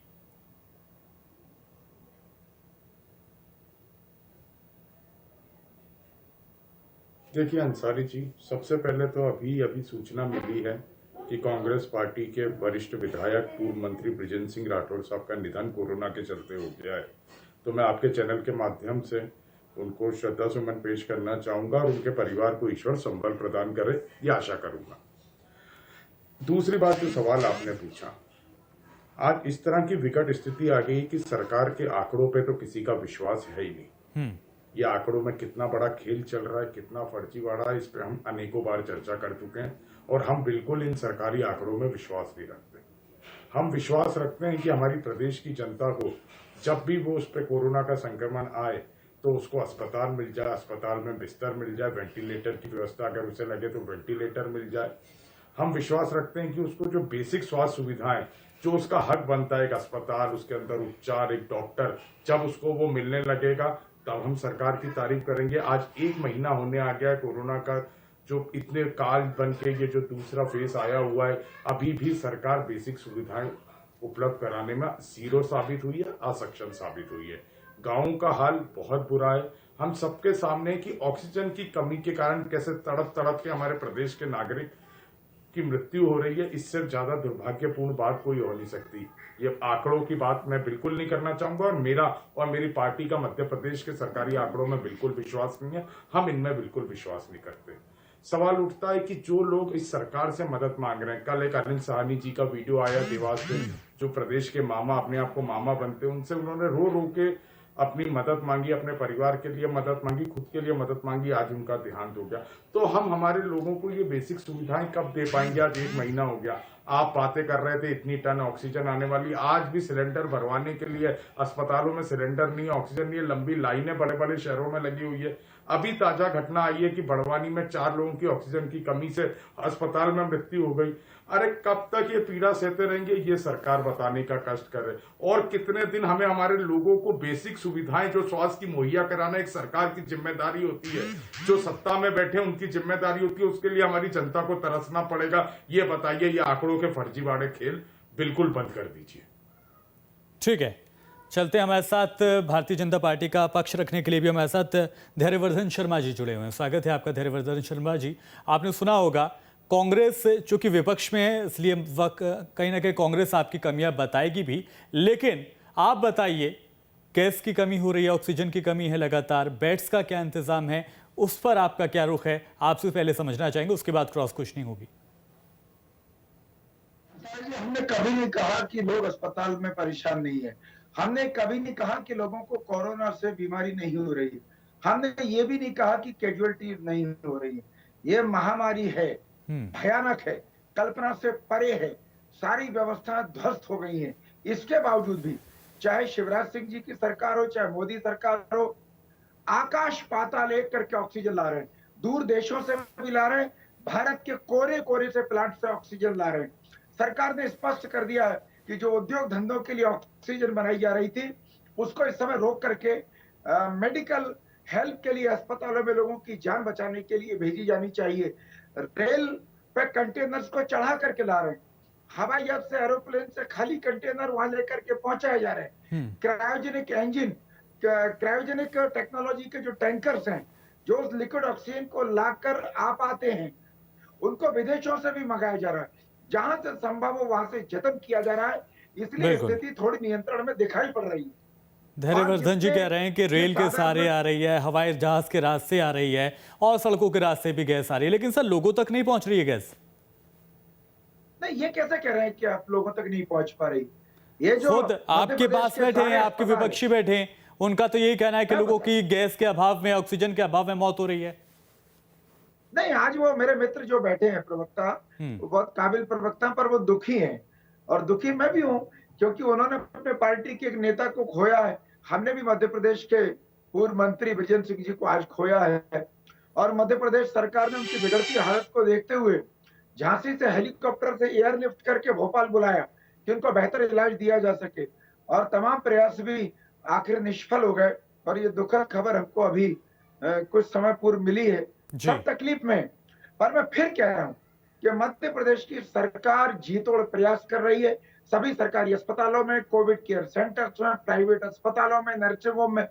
देखिए अंसारी जी, सबसे पहले तो अभी सूचना मिली है कि कांग्रेस पार्टी के वरिष्ठ विधायक पूर्व मंत्री बृजेंद्र सिंह राठौड़ साहब का निधन कोरोना के चलते हो गया है। तो मैं आपके चैनल के माध्यम से उनको श्रद्धा सुमन पेश करना चाहूंगा और उनके परिवार को ईश्वर संबल प्रदान करे, ये आशा करूंगा। दूसरी बात, जो सवाल आपने पूछा, आज इस तरह की विकट स्थिति आ गई कि सरकार के आंकड़ों पे तो किसी का विश्वास है ही नहीं। ये आंकड़ों में कितना बड़ा खेल चल रहा है, कितना फर्जीवाड़ा है, इस पे हम अनेकों बार चर्चा कर चुके हैं और हम बिल्कुल इन सरकारी आंकड़ों में विश्वास नहीं रखते। हम विश्वास रखते हैं कि हमारी प्रदेश की जनता को जब भी वो उस पर कोरोना का संक्रमण आए तो उसको अस्पताल मिल जाए, अस्पताल में बिस्तर मिल जाए, वेंटिलेटर की व्यवस्था अगर उसे लगे तो वेंटिलेटर मिल जाए। हम विश्वास रखते हैं कि उसको जो बेसिक स्वास्थ्य सुविधाएं, जो उसका हक बनता है, एक अस्पताल, उसके अंदर उपचार, एक डॉक्टर, जब उसको वो मिलने लगेगा तब हम सरकार की तारीफ करेंगे। आज 1 महीना होने आ गया है कोरोना का, जो इतने काल बन के ये जो दूसरा फेज आया हुआ है, अभी भी सरकार बेसिक सुविधाएं उपलब्ध कराने में जीरो साबित हुई है, असक्षम साबित हुई है। गांवों का हाल बहुत बुरा है। हम सबके सामने कि ऑक्सीजन की कमी के कारण कैसे तड़प तड़प के हमारे प्रदेश के नागरिक की मृत्यु हो रही है, इससे ज्यादा दुर्भाग्यपूर्ण बात कोई हो नहीं सकती। ये आंकड़ों की बात मैं बिल्कुल नहीं करना चाहूंगा और मेरा और मेरी पार्टी का मध्य प्रदेश के सरकारी आंकड़ों में बिल्कुल विश्वास नहीं है। हम इनमें बिल्कुल विश्वास नहीं करते। सवाल उठता है कि जो लोग इस सरकार से मदद मांग रहे हैं, कल एक अनिल साहनी जी का वीडियो आया देवास से, जो प्रदेश के मामा, अपने आप को मामा बनते हैं, उनसे उन्होंने रो रो के अपनी मदद मांगी, अपने परिवार के लिए मदद मांगी, खुद के लिए मदद मांगी। आज उनका देहांत हो गया। तो हम हमारे लोगों को ये बेसिक सुविधाएं कब दे पाएंगे? आज 1 महीना हो गया। आप बातें कर रहे थे इतनी टन ऑक्सीजन आने वाली, आज भी सिलेंडर भरवाने के लिए अस्पतालों में सिलेंडर नहीं है, ऑक्सीजन नहीं है, लंबी लाइनें बड़े बड़े शहरों में लगी हुई है। अभी ताजा घटना आई है कि बड़वानी में 4 लोगों की ऑक्सीजन की कमी से अस्पताल में मृत्यु हो गई। अरे कब तक ये पीड़ा सहते रहेंगे? ये सरकार बताने का कष्ट करे। और कितने दिन हमें हमारे लोगों को बेसिक सुविधाएं जो स्वास्थ्य की मुहैया कराना एक सरकार की जिम्मेदारी होती है, जो सत्ता में बैठे उनकी जिम्मेदारी होती है, उसके लिए हमारी जनता को तरसना पड़ेगा। ये बताइए, ये आंकड़ों के फर्जीवाड़े खेल बिल्कुल बंद कर दीजिए। ठीक है, चलते हैं। हमारे साथ भारतीय जनता पार्टी का पक्ष रखने के लिए भी हमारे साथ धैर्यवर्धन शर्मा जी जुड़े हुए हैं। स्वागत है आपका धैर्यवर्धन शर्मा जी। आपने सुना होगा कांग्रेस चूंकि विपक्ष में है, इसलिए कहीं ना कहीं कांग्रेस आपकी कमियां बताएगी भी, लेकिन आप बताइए, गैस की कमी हो रही है, ऑक्सीजन की कमी है लगातार, बेड्स का क्या इंतजाम है, उस पर आपका क्या रुख है? आपसे पहले समझना चाहेंगे, उसके बाद क्रॉस क्वेश्चनिंग होगी। हमने कभी नहीं कहा कि लोग अस्पताल में परेशान नहीं है। हमने कभी नहीं कहा कि लोगों को कोरोना से बीमारी नहीं हो रही है। हमने ये भी नहीं कहा कि कैजुअलिटी नहीं हो रही है। ये महामारी है, भयानक है, कल्पना से परे है, सारी व्यवस्था ध्वस्त हो गई है। इसके बावजूद भी चाहे शिवराज सिंह जी की सरकार हो, चाहे मोदी सरकार हो, आकाश पाताल एक करके ऑक्सीजन ला रहे हैं। दूर देशों से भी ला रहे हैं, भारत के कोने कोने से प्लांट से ऑक्सीजन ला रहे हैं। सरकार ने स्पष्ट कर दिया है कि जो उद्योग धंधों के लिए ऑक्सीजन बनाई जा रही थी, उसको इस समय रोक करके मेडिकल हेल्प के लिए अस्पतालों में लोगों की जान बचाने के लिए भेजी जानी चाहिए। रेल पे कंटेनर्स को चढ़ा करके ला रहे हैं। हवाई जहाज से, एरोप्लेन से खाली कंटेनर वहां लेकर के पहुंचाए जा रहे हैं। क्रायोजेनिक इंजन, क्रायोजेनिक टेक्नोलॉजी के जो टैंकर्स हैं, जो उस लिक्विड ऑक्सीजन को लाकर आ पाते हैं, उनको विदेशों से भी मंगाया जा रहा है। जहां से संभव हो वहां से जतन किया जा रहा है। इसलिए स्थिति थोड़ी नियंत्रण में दिखाई पड़ रही है। धैर्यवर्धन जी कह रहे हैं कि रेल के सहारे आ रही है, हवाई जहाज के रास्ते आ रही है और सड़कों के रास्ते भी गैस आ रही है, लेकिन सर लोगों तक नहीं पहुंच रही है गैस। नहीं, ये कैसे कह रहे हैं कि आप लोगों तक नहीं पहुंच पा रही? ये जो खुद आपके पास बैठे हैं, आपके विपक्षी बैठे हैं, उनका तो यही कहना है कि लोगों की गैस के अभाव में, ऑक्सीजन के अभाव में मौत हो रही है। नहीं, आज वो मेरे मित्र जो बैठे हैं प्रवक्ता, वो बहुत काबिल प्रवक्ता, पर वो दुखी हैं। और दुखी मैं भी हूं, क्योंकि उन्होंने अपने पार्टी के एक नेता को खोया है। हमने भी मध्य प्रदेश के पूर्व मंत्री बृजेंद्र सिंह जी को आज खोया है। और मध्य प्रदेश सरकार ने उनकी बिगड़ती हालत को देखते हुए झांसी से हेलीकॉप्टर से एयरलिफ्ट करके भोपाल बुलाया कि उनको बेहतर इलाज दिया जा सके। और तमाम प्रयास भी आखिर निष्फल हो गए। और ये दुखद खबर हमको अभी कुछ समय पूर्व मिली है। सब तकलीफ में, पर मैं फिर कह रहा हूं कि मध्य प्रदेश की सरकार जी तोड़ प्रयास कर रही है। सभी सरकारी अस्पतालों में, कोविड केयर सेंटर्स में, प्राइवेट अस्पतालों में, नर्सिंग होम में,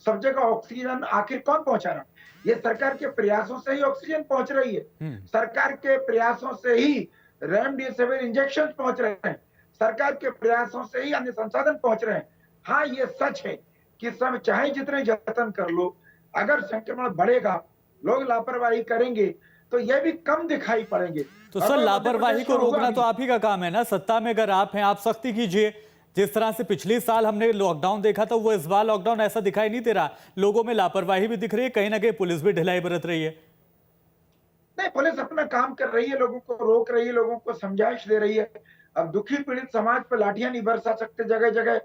सब जगह ऑक्सीजन आखिर कौन पहुंचा रहा है? ये सरकार के प्रयासों से ही ऑक्सीजन पहुंच रही है। सरकार के प्रयासों से ही रेमडेसिविर इंजेक्शन पहुंच रहे हैं। सरकार के प्रयासों से ही अन्य संसाधन पहुंच रहे हैं। हाँ, ये सच है कि सब चाहे जितने जतन कर लो, अगर संक्रमण बढ़ेगा, लोग लापरवाही करेंगे, तो ये भी कम दिखाई पड़ेंगे। तो सर लापरवाही को रोकना तो आप ही का काम है ना। सत्ता में अगर आप हैं, आप सख्ती कीजिए। जिस तरह से पिछले साल हमने लॉकडाउन देखा था, वो इस बार लॉकडाउन ऐसा दिखाई नहीं दे रहा। लोगों में लापरवाही भी दिख रही है, कहीं ना कहीं पुलिस भी ढिलाई बरत रही है। नहीं, पुलिस अपना काम कर रही है, लोगों को रोक रही है, लोगों को समझाइश दे रही है। अब दुखी पीड़ित समाज पर लाठियां नहीं बरसा सकते जगह जगह,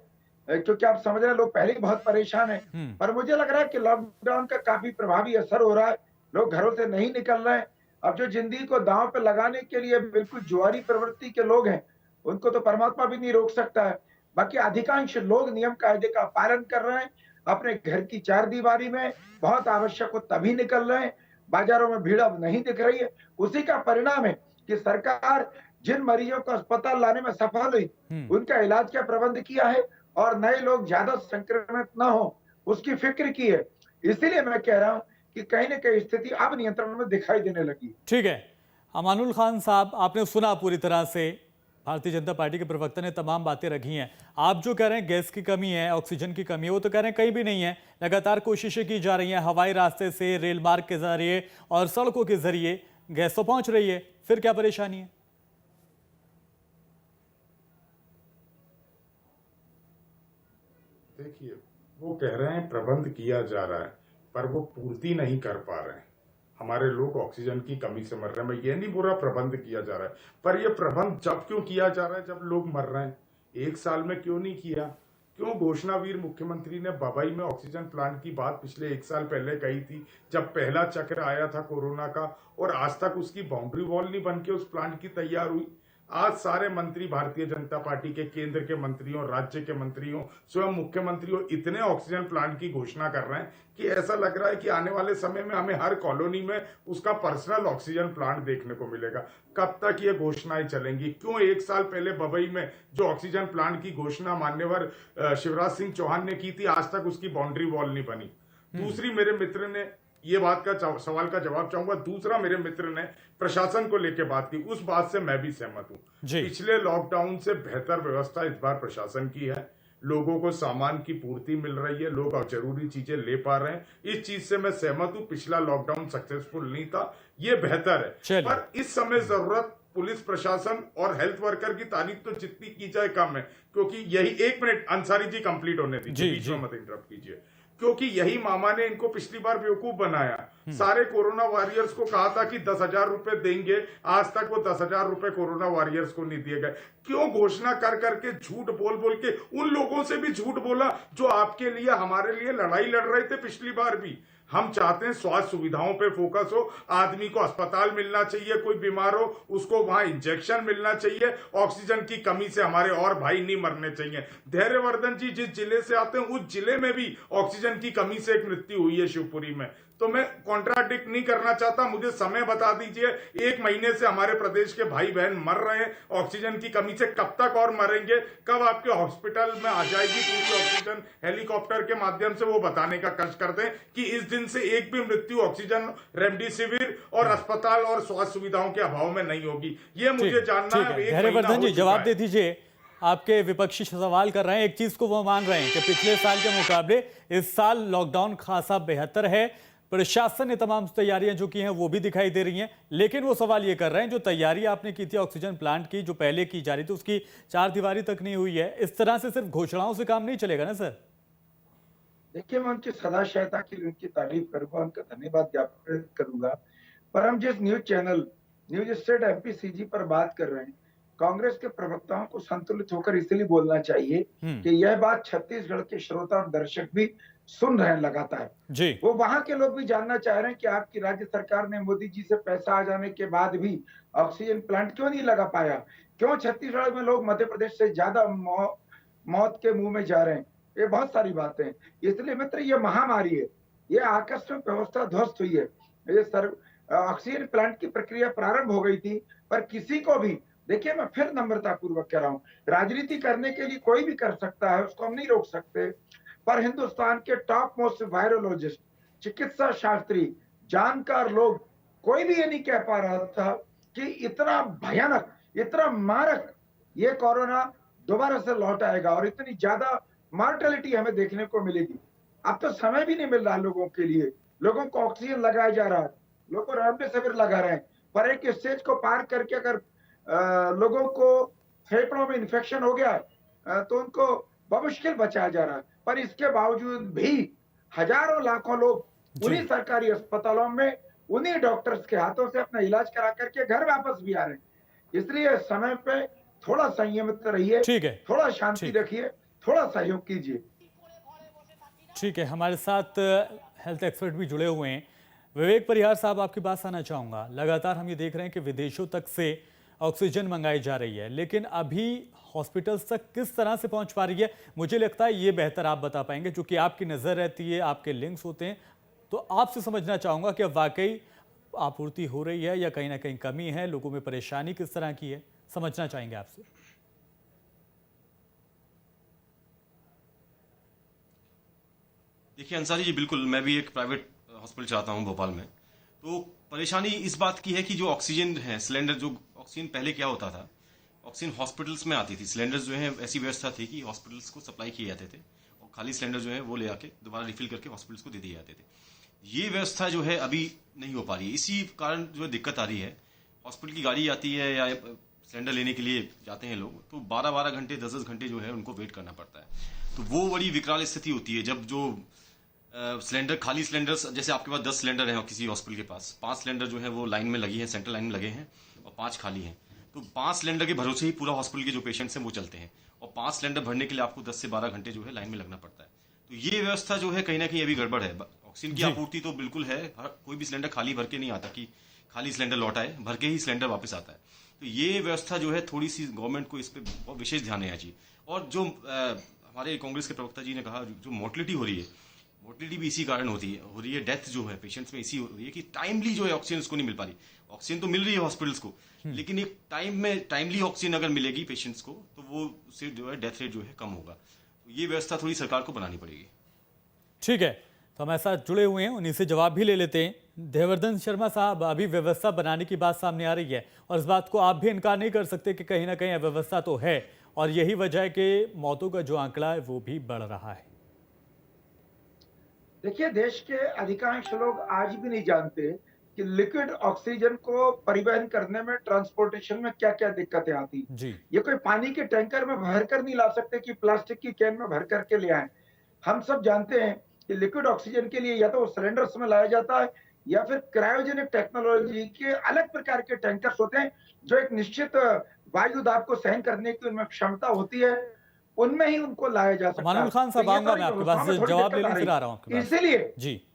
क्योंकि आप समझ रहे हैं लोग पहले ही बहुत परेशान हैं। पर मुझे लग रहा है कि लॉकडाउन का काफी प्रभावी असर हो रहा है। लोग घरों से नहीं निकल रहे हैं। अब जो जिंदगी को दांव पे लगाने के लिए बिल्कुल जुआरी प्रवृत्ति के लोग हैं, उनको तो परमात्मा भी नहीं रोक सकता है। बाकी अधिकांश लोग नियम कायदे का पालन कर रहे हैं। अपने घर की चार दीवारी में बहुत आवश्यक हो तभी निकल रहे हैं। बाजारों में भीड़ अब नहीं दिख रही है। उसी का परिणाम है कि सरकार जिन मरीजों को अस्पताल लाने में सफल हुई, उनका इलाज का प्रबंध किया है और नए लोग ज्यादा संक्रमित न हो, उसकी फिक्र की है। इसीलिए मैं कह रहा हूं कि कहीं न कहीं स्थिति अब नियंत्रण में दिखाई देने लगी। ठीक है, अमानुल खान साहब, आपने सुना पूरी तरह से भारतीय जनता पार्टी के प्रवक्ता ने तमाम बातें रखी हैं। आप जो कह रहे हैं गैस की कमी है, ऑक्सीजन की कमी है, वो तो कह रहे हैं कहीं भी नहीं है। लगातार कोशिशें की जा रही हैं, हवाई रास्ते से, रेल मार्ग के जरिए और सड़कों के जरिए गैस तो पहुंच रही है। फिर क्या परेशानी है? देखिए, वो कह रहे हैं प्रबंध किया जा रहा है, पर वो पूर्ति नहीं कर पा रहे हैं। हमारे लोग ऑक्सीजन की कमी से मर रहे हैं। मैं ये नहीं बोल रहा प्रबंध किया जा रहा है, पर ये प्रबंध जब क्यों किया जा रहा है जब लोग मर रहे हैं? एक साल में क्यों नहीं किया? क्यों घोषणावीर मुख्यमंत्री ने बंबई में ऑक्सीजन प्लांट की बात पिछले एक साल पहले कही थी, जब पहला चक्र आया था कोरोना का, और आज तक उसकी बाउंड्री वॉल नहीं बन के उस प्लांट की तैयार हुई? आज सारे मंत्री, भारतीय जनता पार्टी के केंद्र के मंत्रियों, राज्य के मंत्रियों, स्वयं मुख्यमंत्रियों इतने ऑक्सीजन प्लांट की घोषणा कर रहे हैं कि ऐसा लग रहा है कि आने वाले समय में हमें हर कॉलोनी में उसका पर्सनल ऑक्सीजन प्लांट देखने को मिलेगा। कब तक ये घोषणाएं चलेंगी? क्यों एक साल पहले बंबई में जो ऑक्सीजन प्लांट की घोषणा मान्यवर शिवराज सिंह चौहान ने की थी, आज तक उसकी बाउंड्री वॉल नहीं बनी। दूसरी, मेरे मित्र ने ये बात का सवाल का जवाब चाहूंगा। दूसरा, मेरे मित्र ने प्रशासन को लेकर बात की, उस बात से मैं भी सहमत हूं। पिछले लॉकडाउन से बेहतर व्यवस्था इस बार प्रशासन की है। लोगों को सामान की पूर्ति मिल रही है, लोग जरूरी चीजें ले पा रहे हैं। इस चीज से मैं सहमत हूं। पिछला लॉकडाउन सक्सेसफुल नहीं था, ये बेहतर है। पर इस समय जरूरत पुलिस प्रशासन और हेल्थ वर्कर की तारीफ तो जितनी की जाए कम है, क्योंकि यही, 1 मिनट अंसारी जी कंप्लीट होने दीजिए, बीच में मत इंटरप्ट कीजिए, क्योंकि यही मामा ने इनको पिछली बार बेवकूफ बनाया। सारे कोरोना वॉरियर्स को कहा था कि 10,000 रुपए देंगे, आज तक वो 10,000 रुपए कोरोना वॉरियर्स को नहीं दिए गए। क्यों घोषणा कर करके, झूठ बोल बोल के उन लोगों से भी झूठ बोला जो आपके लिए, हमारे लिए लड़ाई लड़ रहे थे पिछली बार भी। हम चाहते हैं स्वास्थ्य सुविधाओं पे फोकस हो, आदमी को अस्पताल मिलना चाहिए, कोई बीमार हो उसको वहां इंजेक्शन मिलना चाहिए, ऑक्सीजन की कमी से हमारे और भाई नहीं मरने चाहिए। धैर्यवर्धन जी जिस जिले से आते हैं उस जिले में भी ऑक्सीजन की कमी से एक मृत्यु हुई है शिवपुरी में। तो तो मैं कॉन्ट्राडिक्ट नहीं करना चाहता, मुझे समय बता दीजिए। 1 महीने से हमारे प्रदेश के भाई बहन मर रहे हैं ऑक्सीजन की कमी से, कब तक और मरेंगे? कब आपके हॉस्पिटल में आ जाएगी पूरी ऑक्सीजन हेलीकॉप्टर के माध्यम से? वो बताने का कष्ट कर दें कि इस दिन से एक भी मृत्यु ऑक्सीजन, रेमडेसिविर और अस्पताल और स्वास्थ्य सुविधाओं के अभाव में नहीं होगी। ये मुझे जानना है। हर्षवर्धन जी, जवाब दे दीजिए। आपके विपक्षी सवाल कर रहे हैं, एक चीज को वो मान रहे हैं कि पिछले साल के मुकाबले इस साल लॉकडाउन खासा बेहतर है, प्रशासन ने तमाम तैयारियां जो की हैं वो भी दिखाई दे रही हैं, लेकिन वो सवाल ये कर रहे हैं जो तैयारी आपने की थी ऑक्सीजन प्लांट की, जो पहले की जा रही थी, उसकी चारदीवारी तक नहीं हुई है। इस तरह से सिर्फ घोषणाओं से काम नहीं चलेगा ना सर? देखिए, मैं उनकी सदाशयता की उनकी तारीफ करूंगा, उनका धन्यवाद ज्ञापित करूंगा, पर हम जिस news channel news state MPCG पर बात कर रहे हैं, कांग्रेस के प्रवक्ताओं को संतुलित होकर इसलिए बोलना चाहिए कि यह बात छत्तीसगढ़ के श्रोता और दर्शक भी सुन रहे हैं लगातार जी। वो वहां के लोग भी जानना चाह रहे हैं कि आपकी राज्य सरकार ने मोदी जी से पैसा आ जाने के बाद भी ऑक्सीजन प्लांट क्यों नहीं लगा पाया? क्यों छत्तीसगढ़ में लोग मध्य प्रदेश से ज्यादा मौत के मुंह में जा रहे हैं? ये बहुत सारी बातें हैं। इसलिए मित्र, ये महामारी है, ये आकस्मिक व्यवस्था ध्वस्त हुई है। ये ऑक्सीजन प्लांट की प्रक्रिया प्रारंभ हो गई थी, पर किसी को भी, देखिए मैं फिर नम्रता पूर्वक कह रहा हूँ, राजनीति करने के लिए कोई भी कर सकता है, उसको हम नहीं रोक सकते, पर हिंदुस्तान के टॉप मोस्ट वायरोलॉजिस्ट, चिकित्सा शास्त्री, जानकार लोग, कोई भी ये नहीं कह पा रहा था कि इतना भयानक, इतना मारक ये कोरोना दोबारा से लौट आएगा और इतनी ज्यादा मॉर्टेलिटी हमें देखने को मिलेगी। अब तो समय भी नहीं मिल रहा लोगों के लिए, लोगों को ऑक्सीजन लगाया जा रहा है, लोगों को रेमडेसिविर लगा रहे हैं, पर एक स्टेज को पार करके अगर लोगों को फेफड़ों में इन्फेक्शन हो गया तो उनको बमुश्किल बचाया जा रहा है। पर इसके बावजूद भी हजारों लाखों लोग उन्हीं सरकारी अस्पतालों में उन्हीं डॉक्टर्स के हाथों से अपना इलाज करा करके घर वापस भी आ रहे हैं। इसलिए समय पे थोड़ा संयमित रहिए, थोड़ा शांति रखिए, थोड़ा सहयोग कीजिए। ठीक है, हमारे साथ हेल्थ एक्सपर्ट भी जुड़े हुए हैं। विवेक परिहार साहब, आपकी बात आना चाहूंगा। लगातार हम ये देख रहे हैं कि विदेशों तक से ऑक्सीजन मंगाई जा रही है, लेकिन अभी हॉस्पिटल्स तक किस तरह से पहुंच पा रही है, मुझे लगता है ये बेहतर आप बता पाएंगे, क्योंकि आपकी नज़र रहती है, आपके लिंक्स होते हैं। तो आपसे समझना चाहूंगा कि अब वाकई आपूर्ति हो रही है या कहीं ना कहीं कमी है, लोगों में परेशानी किस तरह की है, समझना चाहेंगे आपसे। देखिए अंसारी जी, बिल्कुल, मैं भी एक प्राइवेट हॉस्पिटल चलाता हूं भोपाल में। तो परेशानी इस बात की है कि जो ऑक्सीजन है, सिलेंडर, जो ऑक्सीजन पहले क्या होता था, ऑक्सीजन हॉस्पिटल्स में आती थी, सिलेंडर्स जो है ऐसी व्यवस्था थी कि हॉस्पिटल्स को सप्लाई किए जाते थे और खाली सिलेंडर जो है वो ले आके दोबारा रिफिल करके हॉस्पिटल्स को दे दिए जाते थे। ये व्यवस्था जो है अभी नहीं हो पा रही है, इसी कारण जो है दिक्कत आ रही है। हॉस्पिटल की गाड़ी आती है या सिलेंडर लेने के लिए जाते हैं लोग, तो 12-12 घंटे 10-10 घंटे जो है उनको वेट करना पड़ता है। तो वो बड़ी विकराल स्थिति होती है जब जो सिलेंडर, खाली सिलेंडर, जैसे आपके पास 10 सिलेंडर हैं और किसी हॉस्पिटल के पास 5 सिलेंडर जो है वो लाइन में लगी है, सेंट्रल लाइन में लगे हैं और 5 खाली हैं, तो 5 सिलेंडर के भरोसे ही पूरा हॉस्पिटल के जो पेशेंट्स हैं वो चलते हैं और 5 सिलेंडर भरने के लिए आपको 10 से 12 घंटे जो है लाइन में लगना पड़ता है। तो ये व्यवस्था जो है कहीं ना कहीं अभी गड़बड़ है। ऑक्सीजन की आपूर्ति तो बिल्कुल है, कोई भी सिलेंडर खाली भर के नहीं आता कि खाली सिलेंडर लौटा है, भर के ही सिलेंडर वापस आता है। तो ये व्यवस्था जो है थोड़ी सी गवर्नमेंट को इस पर बहुत विशेष ध्यान देना चाहिए। और जो हमारे कांग्रेस के प्रवक्ता जी ने कहा, जो मोर्टेलिटी हो रही है, मोर्टेलिटी भी इसी कारण हो रही है, डेथ जो है पेशेंट्स में इसी हो रही है कि टाइमली जो है ऑक्सीजन उसको नहीं मिल पा रही। ऑक्सीजन तो मिल रही है हॉस्पिटल्स को, लेकिन एक टाइम में टाइमली ऑक्सीजन अगर मिलेगी पेशेंट्स को तो वो उससे जो है डेथ रेट जो है कम होगा। तो ये व्यवस्था थोड़ी सरकार को बनानी पड़ेगी। ठीक है, तो हमारे साथ जुड़े हुए हैं, उन्हीं से जवाब भी ले लेते हैं। देवर्धन शर्मा साहब, अभी व्यवस्था बनाने की बात सामने आ रही है और इस बात को आप भी इनकार नहीं कर सकते कि कहीं ना कहीं अव्यवस्था तो है और यही वजह है कि मौतों का जो आंकड़ा है वो भी बढ़ रहा है। देखिए, देश के अधिकांश लोग आज भी नहीं जानते कि लिक्विड ऑक्सीजन को परिवहन करने में, ट्रांसपोर्टेशन में क्या क्या दिक्कतें आती जी। ये कोई पानी के टैंकर में भर कर नहीं ला सकते कि प्लास्टिक की कैन में भर करके ले आए। हम सब जानते हैं कि लिक्विड ऑक्सीजन के लिए या तो सिलेंडर्स में लाया जाता है या फिर क्रायोजेनिक टेक्नोलॉजी के अलग प्रकार के टैंकर्स होते हैं जो एक निश्चित वायु दाब को सहन करने की उनमें क्षमता होती है, उनमें ही उनको लाया जा सकता है। मानुल खान साहब, आऊंगा मैं आपके पास, जवाब लेने फिर आ रहा हूं।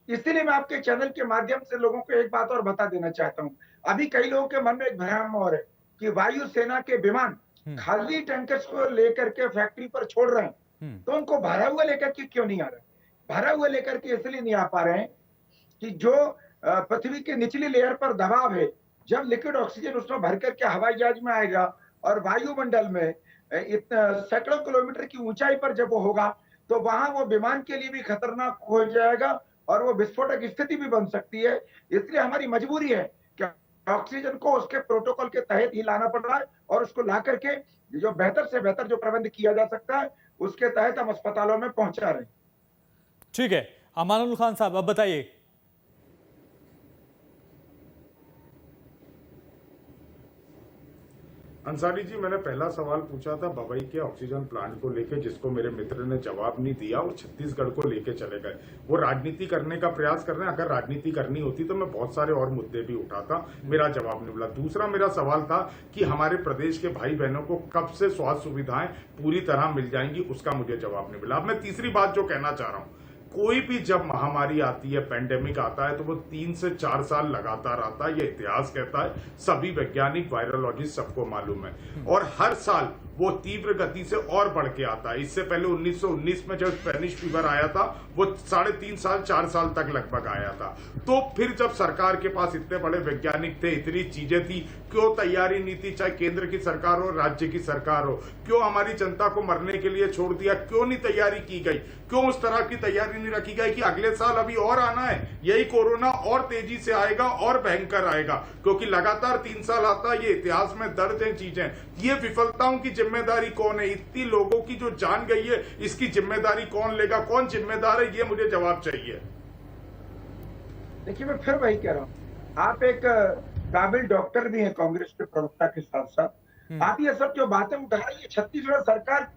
इसीलिए मैं आपके चैनल के माध्यम से लोगों को एक बात और बता देना चाहता हूं। अभी कई लोगों के मन में एक भ्रम और है कि वायुसेना के विमान खाली टैंकर्स को लेकर के फैक्ट्री पर छोड़ रहे हैं, तो उनको भरा हुआ लेकर के क्यों नहीं आ रहे? भरा हुआ लेकर के इसलिए नहीं आ पा रहे हैं कि जो पृथ्वी के निचली लेयर पर दबाव है, जब लिक्विड ऑक्सीजन उसमें भर करके हवाई जहाज में आएगा और वायुमंडल में इतना सैकड़ों किलोमीटर की ऊंचाई पर जब वो होगा, तो वहां वो विमान के लिए भी खतरनाक हो जाएगा और वो विस्फोटक स्थिति भी बन सकती है। इसलिए हमारी मजबूरी है कि ऑक्सीजन को उसके प्रोटोकॉल के तहत ही लाना पड़ रहा है और उसको ला करके जो बेहतर से बेहतर जो प्रबंध किया जा सकता है उसके तहत हम अस्पतालों में पहुंचा रहे हैं। ठीक है, अमानुल खान साहब अब बताइए। अंसारी जी, मैंने पहला सवाल पूछा था बबई के ऑक्सीजन प्लांट को लेके, जिसको मेरे मित्र ने जवाब नहीं दिया और छत्तीसगढ़ को लेके चले गए। वो राजनीति करने का प्रयास कर रहे हैं। अगर राजनीति करनी होती तो मैं बहुत सारे और मुद्दे भी उठाता, मेरा जवाब नहीं मिला। दूसरा मेरा सवाल था कि हमारे प्रदेश के भाई बहनों को कब से स्वास्थ्य सुविधाएं पूरी तरह मिल जाएंगी, उसका मुझे जवाब नहीं मिला। अब मैं तीसरी बात जो कहना चाह रहा हूं, कोई भी जब महामारी आती है, पैंडेमिक आता है, तो वो 3 से 4 साल लगातार आता है। ये इतिहास कहता है, सभी वैज्ञानिक वायरोलॉजिस्ट सबको मालूम है। और हर साल वो तीव्र गति से और बढ़ के आता है। इससे पहले 1919 में जब स्पेनिश फीवर आया था, वो 3.5 साल 4 साल तक लगभग आया था। तो फिर जब सरकार के पास इतने बड़े वैज्ञानिक थे, इतनी चीजें थी, क्यों तैयारी नहीं थी? चाहे केंद्र की सरकार हो, राज्य की सरकार हो, क्यों हमारी जनता को मरने के लिए छोड़ दिया? क्यों नहीं तैयारी की गई? क्यों उस तरह की तैयारी नहीं रखी गई कि अगले साल अभी और आना है, यही कोरोना और तेजी से आएगा और भयंकर आएगा? क्योंकि लगातार 3 साल आता है, ये इतिहास में दर्ज है चीजें। ये विफलताओं की जिम्मेदारी कौन है? इतनी लोगों की जो जान गई है, इसकी जिम्मेदारी कौन लेगा? कौन जिम्मेदार है? ये मुझे जवाब चाहिए। देखिए, मैं फिर वही कह रहा हूँ, आप एक काबिल डॉक्टर भी हैं कांग्रेस के प्रवक्ता के साथ साथ, आप ये सब जो बातें उठा रही है छत्तीसगढ़ सरकार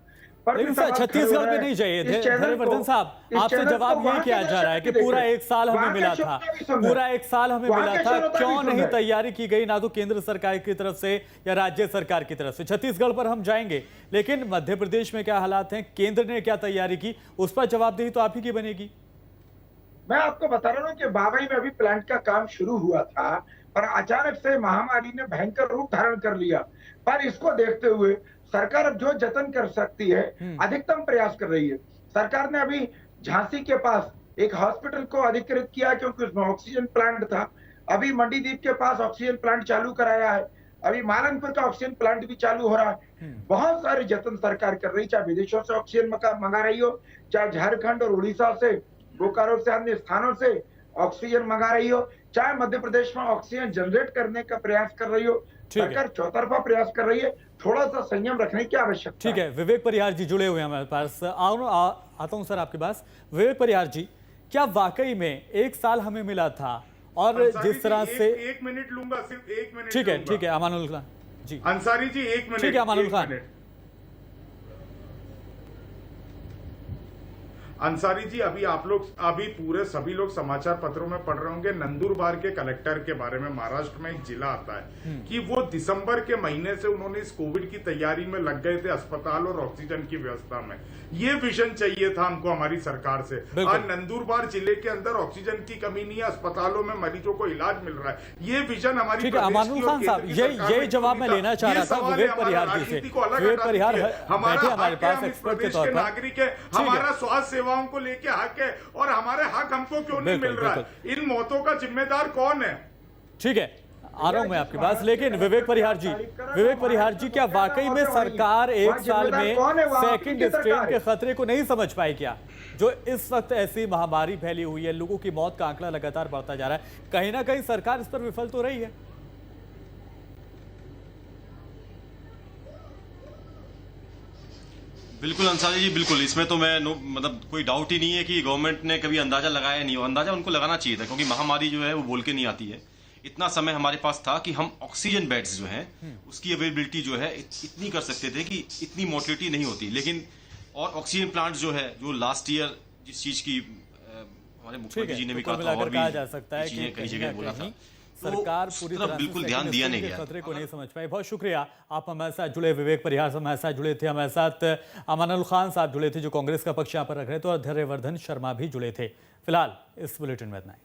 पर, लेकिन सर छत्तीसगढ़ में नहीं चाहिए थे धर्मवर्धन साहब। आपसे जवाब ये किया जा रहा है कि पूरा 1 साल हमें मिला था, पूरा 1 साल हमें मिला था, क्यों नहीं तैयारी की गई? ना तो केंद्र सरकार की तरफ से या राज्य सरकार की तरफ से। छत्तीसगढ़ पर हम जाएंगे, लेकिन मध्य प्रदेश में क्या हालात हैं, केंद्र ने क्या तैयारी की, उस पर जवाबदेही तो आप ही की बनेगी। मैं आपको बता रहा हूँ कि बाबई में अभी प्लांट का काम शुरू हुआ था और अचानक से महामारी ने भयंकर रूप धारण कर लिया। पर इसको देखते हुए सरकार अब जो जतन कर सकती है, अधिकतम प्रयास कर रही है। सरकार ने अभी झांसी के पास एक हॉस्पिटल को अधिकृत किया क्योंकि उसमें ऑक्सीजन प्लांट था। अभी मंडीदीप के पास ऑक्सीजन प्लांट चालू कराया है। अभी मालनपुर का ऑक्सीजन प्लांट भी चालू हो रहा है। बहुत सारे जतन सरकार कर रही, चाहे विदेशों से ऑक्सीजन मंगा रही हो, चाहे झारखंड और उड़ीसा से, बोकारो से, अन्य स्थानों से ऑक्सीजन मंगा रही हो, चाहे मध्य प्रदेश में ऑक्सीजन जनरेट करने का प्रयास कर रही हो। सरकार चौतरफा प्रयास कर रही है, थोड़ा सा संयम रखने की आवश्यकता है। ठीक है, विवेक परिहार जी जुड़े हुए हैं हमारे पास। आता हूं सर आपके पास। विवेक परिहार जी, क्या वाकई में 1 साल हमें मिला था? और जिस तरह से 1 मिनट लूंगा, सिर्फ 1 मिनट। ठीक है अमानुल खान जी। अंसारी जी 1 मिनट। ठीक है अमानुल खान। अंसारी जी, अभी पूरे सभी लोग समाचार पत्रों में पढ़ रहे होंगे, नंदुरबार के कलेक्टर के बारे में। महाराष्ट्र में एक जिला आता है कि वो दिसंबर के महीने से उन्होंने इस कोविड की तैयारी में लग गए थे, अस्पताल और ऑक्सीजन की व्यवस्था में। ये विजन चाहिए था हमको हमारी सरकार से। आज नंदुरबार जिले के अंदर ऑक्सीजन की कमी नहीं है, अस्पताल में मरीजों को इलाज मिल रहा है। ये विजन हमारी अमानुल खान साहब, ये जवाब मैं लेना चाह रहा था विवेक परिहार जी से। विवेक परिहार हमारे पास एक्सपर्ट के तौर पर नागरिक है, हमारा स्वास्थ्य सेवाओं को लेके हक है, और हमारे हक हमको क्यों नहीं मिल रहा है? इन मौतों का जिम्मेदार कौन है? ठीक है, आ रहा हूं मैं आपके पास। लेकिन विवेक परिहार जी, क्या वाकई में सरकार 1 साल में सेकंड स्ट्रेन के खतरे को नहीं समझ पाई क्या? जो इस वक्त ऐसी महामारी फैली हुई है, लोगों की मौत का आंकड़ा लगातार बढ़ता जा रहा है, कहीं ना कहीं सरकार इस पर विफल तो रही है। बिल्कुल अंसारी जी, बिल्कुल। इसमें तो मैं मतलब कोई डाउट ही नहीं है कि गवर्नमेंट ने कभी अंदाजा लगाया नहीं हो। अंदाजा उनको लगाना चाहिए था, क्योंकि महामारी जो है वो बोल के नहीं आती है। इतना समय हमारे पास था कि हम ऑक्सीजन बेड्स जो हैं उसकी अवेलेबिलिटी जो है इतनी कर सकते थे कि इतनी मोर्टेलिटी नहीं होती। लेकिन और ऑक्सीजन प्लांट जो है, जो लास्ट ईयर जिस चीज की हमारे मुख्यमंत्री जी ने भी कहा था और भी जा सकता है कि कई जगह बोला था, सरकार पूरी तरह बिल्कुल ध्यान दिया नहीं गया, खतरे को नहीं समझ पाई। बहुत शुक्रिया, आप हमारे साथ जुड़े। विवेक परिहार हमारे साथ जुड़े थे, हमारे साथ अमानुल खान साहब जुड़े थे जो कांग्रेस का पक्ष यहाँ पर रख रहे थे, और धैर्यवर्धन शर्मा भी जुड़े थे। फिलहाल इस बुलेटिन में इतना ही।